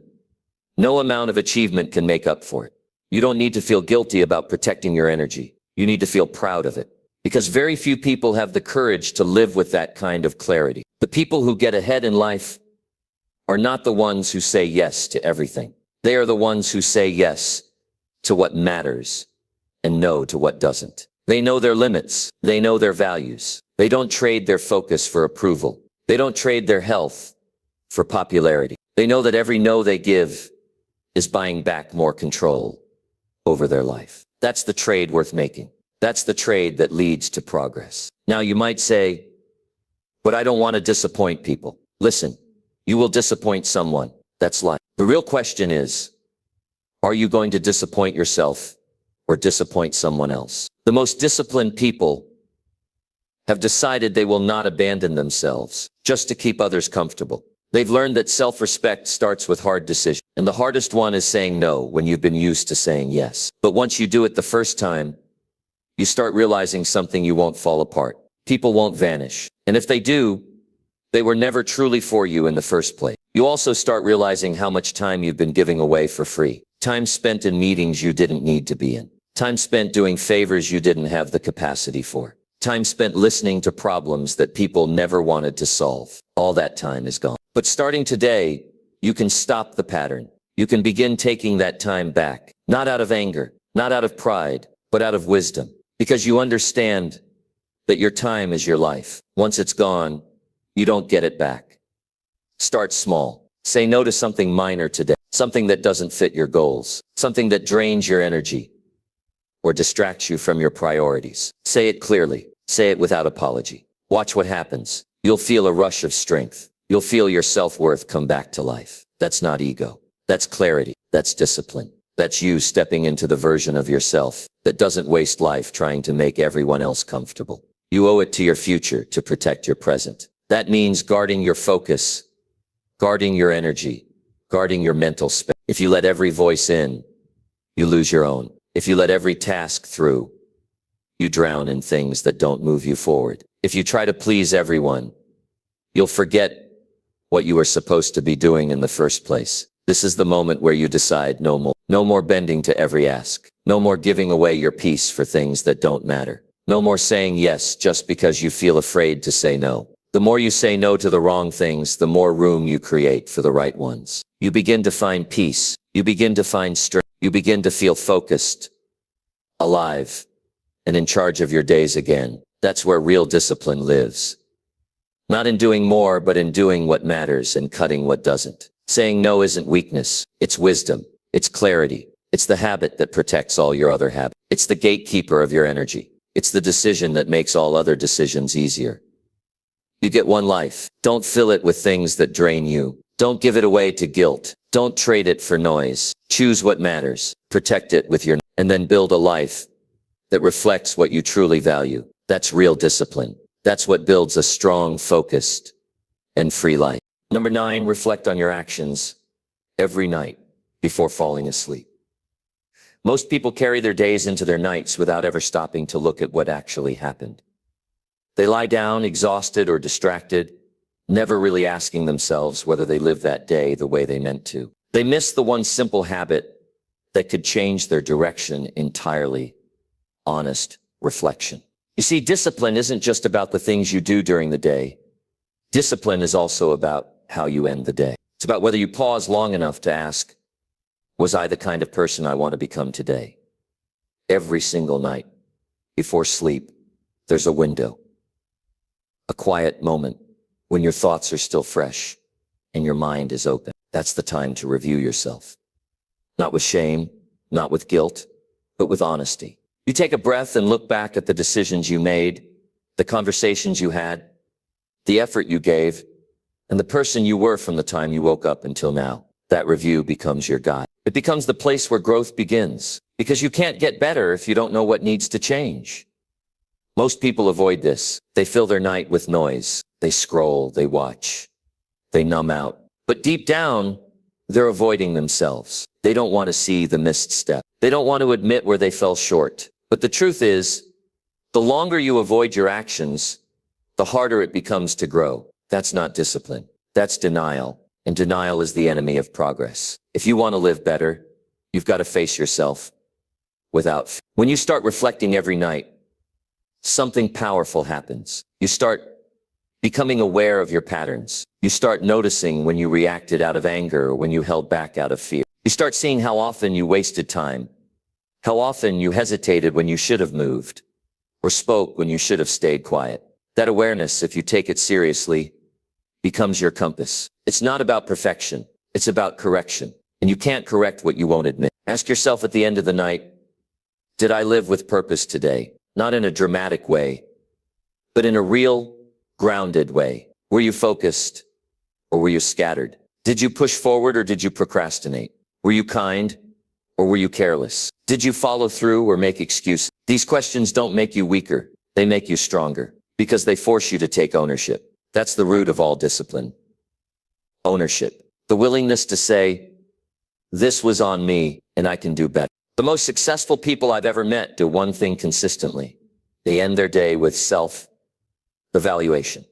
no amount of achievement can make up for it. You don't need to feel guilty about protecting your energy. You need to feel proud of it. Because very few people have the courage to live with that kind of clarity. The people who get ahead in life are not the ones who say yes to everything. They are the ones who say yes to what matters and no to what doesn't. They know their limits. They know their values. They don't trade their focus for approval. They don't trade their health for popularity. They know that every no they give is buying back more control over their life. That's the trade worth making. That's the trade that leads to progress. Now you might say, but I don't want to disappoint people. Listen, you will disappoint someone. That's life. The real question is, are you going to disappoint yourself or disappoint someone else? The most disciplined people have decided they will not abandon themselves just to keep others comfortable. They've learned that self-respect starts with hard decisions. And the hardest one is saying no when you've been used to saying yes. But once you do it the first time, you start realizing something: you won't fall apart. People won't vanish. And if they do, they were never truly for you in the first place. You also start realizing how much time you've been giving away for free. Time spent in meetings you didn't need to be in. Time spent doing favors you didn't have the capacity for. Time spent listening to problems that people never wanted to solve. All that time is gone. But starting today, you can stop the pattern. You can begin taking that time back. Not out of anger, not out of pride, but out of wisdom. Because you understand that your time is your life. Once it's gone, you don't get it back. Start small. Say no to something minor today. Something that doesn't fit your goals. Something that drains your energy or distracts you from your priorities. Say it clearly. Say it without apology. Watch what happens. You'll feel a rush of strength. You'll feel your self-worth come back to life. That's not ego. That's clarity. That's discipline. That's you stepping into the version of yourself that doesn't waste life trying to make everyone else comfortable. You owe it to your future to protect your present. That means guarding your focus, guarding your energy, guarding your mental space. If you let every voice in, you lose your own. If you let every task through, you drown in things that don't move you forward. If you try to please everyone, you'll forget what you were supposed to be doing in the first place. This is the moment where you decide no more. No more bending to every ask. No more giving away your peace for things that don't matter. No more saying yes just because you feel afraid to say no. The more you say no to the wrong things, the more room you create for the right ones. You begin to find peace. You begin to find strength. You begin to feel focused, alive, and in charge of your days again. That's where real discipline lives. Not in doing more, but in doing what matters and cutting what doesn't. Saying no isn't weakness. It's wisdom. It's clarity. It's the habit that protects all your other habits. It's the gatekeeper of your energy. It's the decision that makes all other decisions easier. You get one life. Don't fill it with things that drain you. Don't give it away to guilt. Don't trade it for noise. Choose what matters. Protect it with your, and then build a life that reflects what you truly value. That's real discipline. That's what builds a strong, focused, and free life. Number 9, reflect on your actions every night before falling asleep. Most people carry their days into their nights without ever stopping to look at what actually happened. They lie down exhausted or distracted, never really asking themselves whether they lived that day the way they meant to. They miss the one simple habit that could change their direction entirely: honest reflection. You see, discipline isn't just about the things you do during the day. Discipline is also about how you end the day. It's about whether you pause long enough to ask, was I the kind of person I want to become today? Every single night, before sleep, there's a window, a quiet moment when your thoughts are still fresh and your mind is open. That's the time to review yourself. Not with shame, not with guilt, but with honesty. You take a breath and look back at the decisions you made, the conversations you had, the effort you gave, and the person you were from the time you woke up until now. That review becomes your guide. It becomes the place where growth begins, because you can't get better if you don't know what needs to change. Most people avoid this. They fill their night with noise. They scroll, they watch, they numb out. But deep down, they're avoiding themselves. They don't want to see the missed step. They don't want to admit where they fell short. But the truth is, the longer you avoid your actions, the harder it becomes to grow. That's not discipline. That's denial. And denial is the enemy of progress. If you want to live better, you've got to face yourself without fear. When you start reflecting every night, something powerful happens. You start becoming aware of your patterns. You start noticing when you reacted out of anger or when you held back out of fear. You start seeing how often you wasted time, how often you hesitated when you should have moved, or spoke when you should have stayed quiet. That awareness, if you take it seriously, becomes your compass. It's not about perfection. It's about correction. And you can't correct what you won't admit. Ask yourself at the end of the night, did I live with purpose today? Not in a dramatic way, but in a real, grounded way. Were you focused or were you scattered? Did you push forward or did you procrastinate? Were you kind or were you careless? Did you follow through or make excuses? These questions don't make you weaker. They make you stronger because they force you to take ownership. That's the root of all discipline. Ownership. The willingness to say, this was on me and I can do better. The most successful people I've ever met do one thing consistently. They end their day with self-evaluation.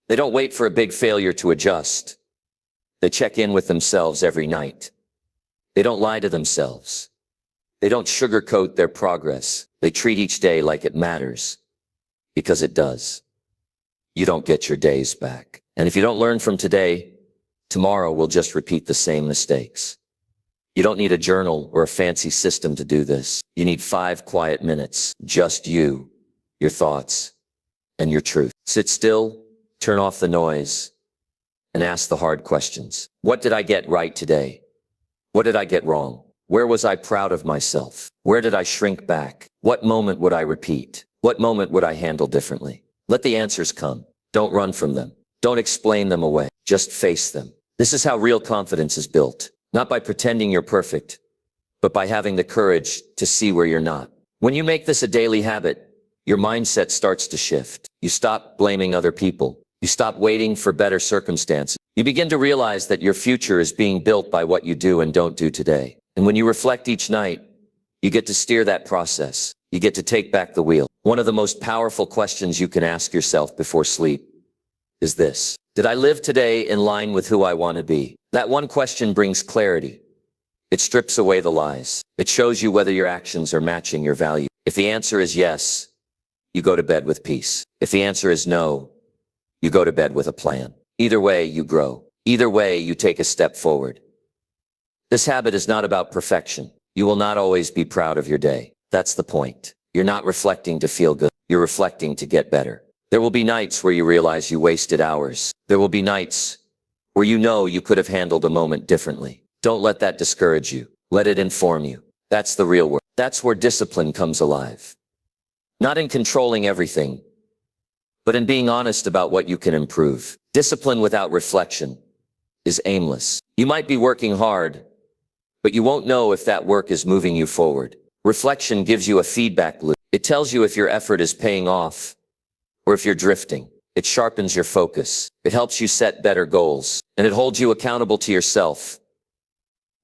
They don't wait for a big failure to adjust. They check in with themselves every night. They don't lie to themselves. They don't sugarcoat their progress. They treat each day like it matters, because it does. You don't get your days back. And if you don't learn from today, tomorrow will just repeat the same mistakes. You don't need a journal or a fancy system to do this. You need 5 quiet minutes, just you, your thoughts, and your truth. Sit still, turn off the noise, and ask the hard questions. What did I get right today? What did I get wrong? Where was I proud of myself? Where did I shrink back? What moment would I repeat? What moment would I handle differently? Let the answers come. Don't run from them. Don't explain them away. Just face them. This is how real confidence is built. Not by pretending you're perfect, but by having the courage to see where you're not. When you make this a daily habit, your mindset starts to shift. You stop blaming other people. You stop waiting for better circumstances. You begin to realize that your future is being built by what you do and don't do today. And when you reflect each night, you get to steer that process. You get to take back the wheel. One of the most powerful questions you can ask yourself before sleep is this: did I live today in line with who I want to be? That one question brings clarity. It strips away the lies. It shows you whether your actions are matching your value. If the answer is yes, you go to bed with peace. If the answer is no, you go to bed with a plan. Either way, you grow. Either way, you take a step forward. This habit is not about perfection. You will not always be proud of your day. That's the point. You're not reflecting to feel good. You're reflecting to get better. There will be nights where you realize you wasted hours. There will be nights where you know you could have handled a moment differently. Don't let that discourage you. Let it inform you. That's the real work. That's where discipline comes alive. Not in controlling everything, but in being honest about what you can improve. Discipline without reflection is aimless. You might be working hard, but you won't know if that work is moving you forward. Reflection gives you a feedback loop. It tells you if your effort is paying off or if you're drifting. It sharpens your focus. It helps you set better goals, and it holds you accountable to yourself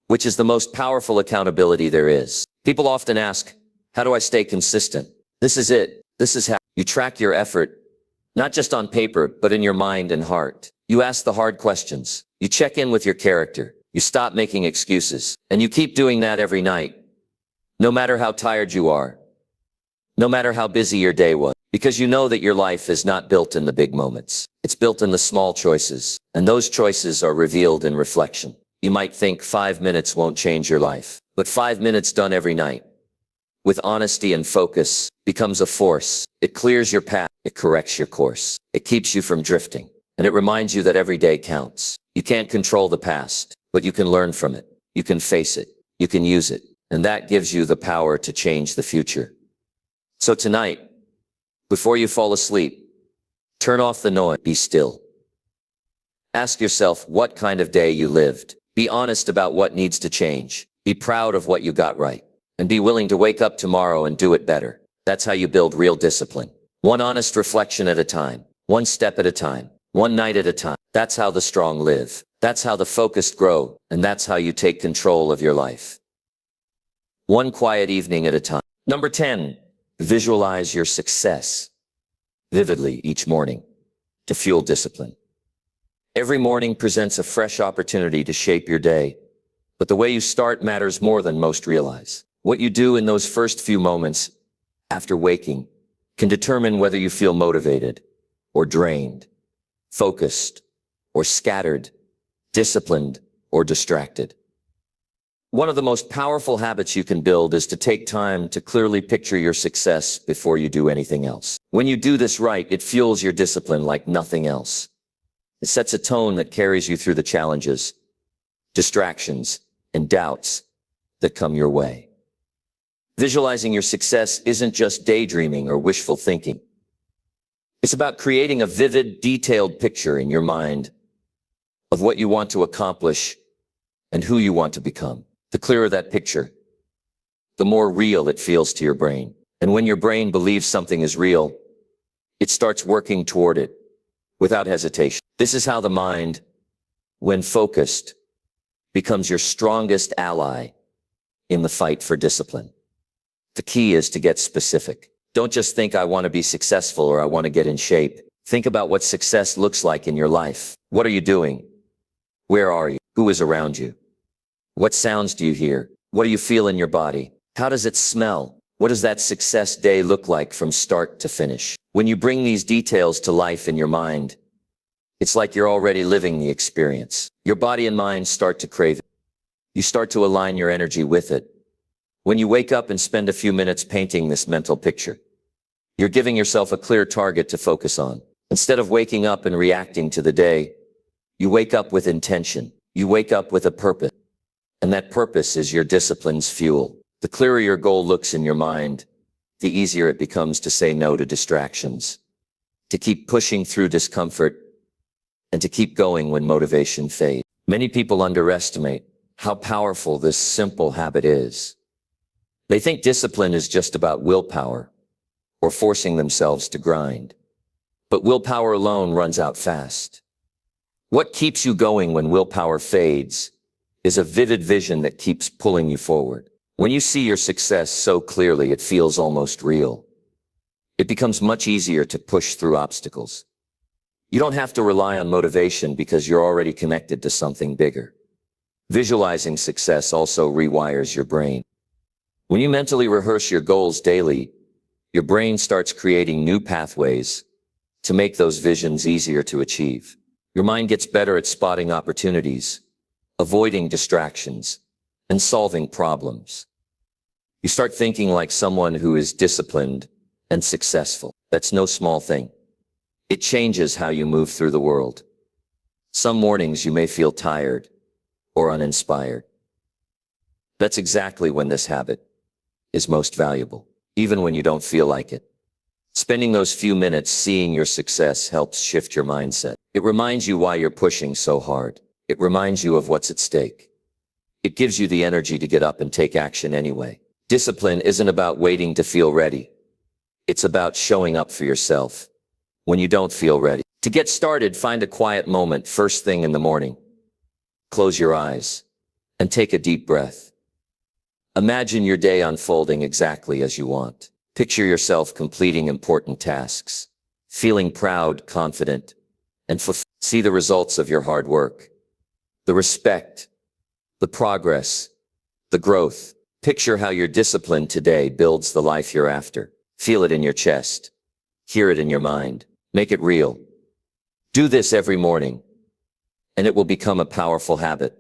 which is the most powerful accountability there is. People often ask, how do I stay consistent? This is it. This is how you track your effort, not just on paper, but in your mind and heart. You ask the hard questions. You check in with your character. You stop making excuses. And you keep doing that every night, no matter how tired you are, no matter how busy your day was, because you know that your life is not built in the big moments. It's built in the small choices, and those choices are revealed in reflection. You might think 5 minutes won't change your life, but 5 minutes done every night, with honesty and focus, becomes a force. It clears your path. It corrects your course. It keeps you from drifting. And it reminds you that every day counts. You can't control the past, but you can learn from it. You can face it. You can use it. And that gives you the power to change the future. So tonight, before you fall asleep, turn off the noise. Be still. Ask yourself what kind of day you lived. Be honest about what needs to change. Be proud of what you got right. And be willing to wake up tomorrow and do it better. That's how you build real discipline. One honest reflection at a time. One step at a time. One night at a time. That's how the strong live. That's how the focused grow. And that's how you take control of your life. One quiet evening at a time. Number 10, visualize your success vividly each morning to fuel discipline. Every morning presents a fresh opportunity to shape your day, but the way you start matters more than most realize. What you do in those first few moments after waking can determine whether you feel motivated or drained, focused or scattered, disciplined or distracted. One of the most powerful habits you can build is to take time to clearly picture your success before you do anything else. When you do this right, it fuels your discipline like nothing else. It sets a tone that carries you through the challenges, distractions, and doubts that come your way. Visualizing your success isn't just daydreaming or wishful thinking. It's about creating a vivid, detailed picture in your mind of what you want to accomplish and who you want to become. The clearer that picture, the more real it feels to your brain. And when your brain believes something is real, it starts working toward it without hesitation. This is how the mind, when focused, becomes your strongest ally in the fight for discipline. The key is to get specific. Don't just think I want to be successful or I want to get in shape. Think about what success looks like in your life. What are you doing? Where are you? Who is around you? What sounds do you hear? What do you feel in your body? How does it smell? What does that success day look like from start to finish? When you bring these details to life in your mind, it's like you're already living the experience. Your body and mind start to crave it. You start to align your energy with it. When you wake up and spend a few minutes painting this mental picture, you're giving yourself a clear target to focus on. Instead of waking up and reacting to the day, you wake up with intention. You wake up with a purpose. And that purpose is your discipline's fuel. The clearer your goal looks in your mind, the easier it becomes to say no to distractions, to keep pushing through discomfort, and to keep going when motivation fades. Many people underestimate how powerful this simple habit is. They think discipline is just about willpower or forcing themselves to grind. But willpower alone runs out fast. What keeps you going when willpower fades is a vivid vision that keeps pulling you forward. When you see your success so clearly, it feels almost real. It becomes much easier to push through obstacles. You don't have to rely on motivation because you're already connected to something bigger. Visualizing success also rewires your brain. When you mentally rehearse your goals daily, your brain starts creating new pathways to make those visions easier to achieve. Your mind gets better at spotting opportunities, avoiding distractions, and solving problems. You start thinking like someone who is disciplined and successful. That's no small thing. It changes how you move through the world. Some mornings you may feel tired or uninspired. That's exactly when this habit is most valuable, even when you don't feel like it. Spending those few minutes seeing your success helps shift your mindset. It reminds you why you're pushing so hard. It reminds you of what's at stake. It gives you the energy to get up and take action anyway. Discipline isn't about waiting to feel ready. It's about showing up for yourself when you don't feel ready. To get started, find a quiet moment first thing in the morning. Close your eyes and take a deep breath. Imagine your day unfolding exactly as you want. Picture yourself completing important tasks, feeling proud, confident, and fulfilled. See the results of your hard work, the respect, the progress, the growth. Picture how your discipline today builds the life you're after. Feel it in your chest. Hear it in your mind. Make it real. Do this every morning, and it will become a powerful habit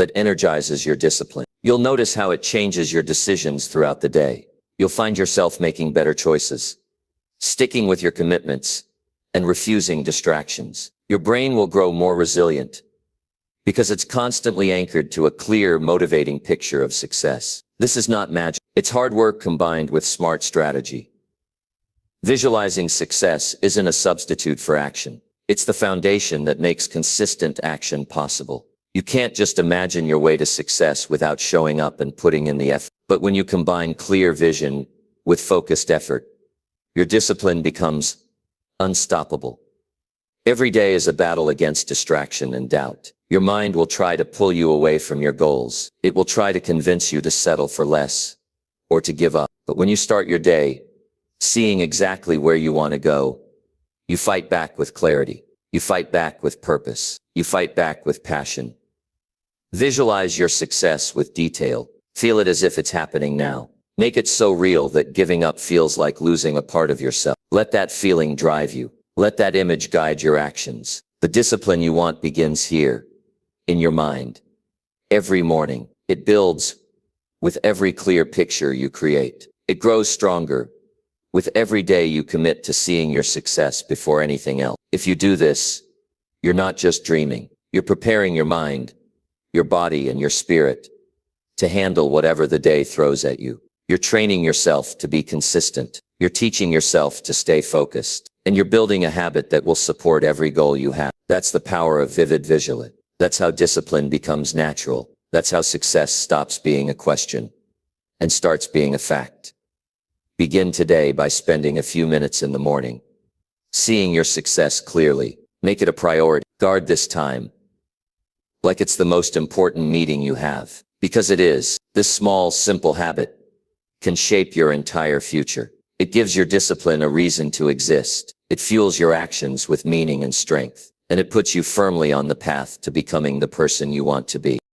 that energizes your discipline. You'll notice how it changes your decisions throughout the day. You'll find yourself making better choices, sticking with your commitments, and refusing distractions. Your brain will grow more resilient because it's constantly anchored to a clear, motivating picture of success. This is not magic. It's hard work combined with smart strategy. Visualizing success isn't a substitute for action. It's the foundation that makes consistent action possible. You can't just imagine your way to success without showing up and putting in the effort. But when you combine clear vision with focused effort, your discipline becomes unstoppable. Every day is a battle against distraction and doubt. Your mind will try to pull you away from your goals. It will try to convince you to settle for less or to give up. But when you start your day, seeing exactly where you want to go, you fight back with clarity. You fight back with purpose. You fight back with passion. Visualize your success with detail. Feel it as if it's happening now. Make it so real that giving up feels like losing a part of yourself. Let that feeling drive you. Let that image guide your actions. The discipline you want begins here, in your mind. Every morning, it builds with every clear picture you create. It grows stronger with every day you commit to seeing your success before anything else. If you do this, you're not just dreaming. You're preparing your mind, your body, and your spirit to handle whatever the day throws at you. You're training yourself to be consistent. You're teaching yourself to stay focused. And you're building a habit that will support every goal you have. That's the power of vivid visual. That's how discipline becomes natural. That's how success stops being a question and starts being a fact. Begin today by spending a few minutes in the morning, seeing your success clearly. Make it a priority. Guard this time like it's the most important meeting you have. Because it is. This small, simple habit can shape your entire future. It gives your discipline a reason to exist. It fuels your actions with meaning and strength. And it puts you firmly on the path to becoming the person you want to be.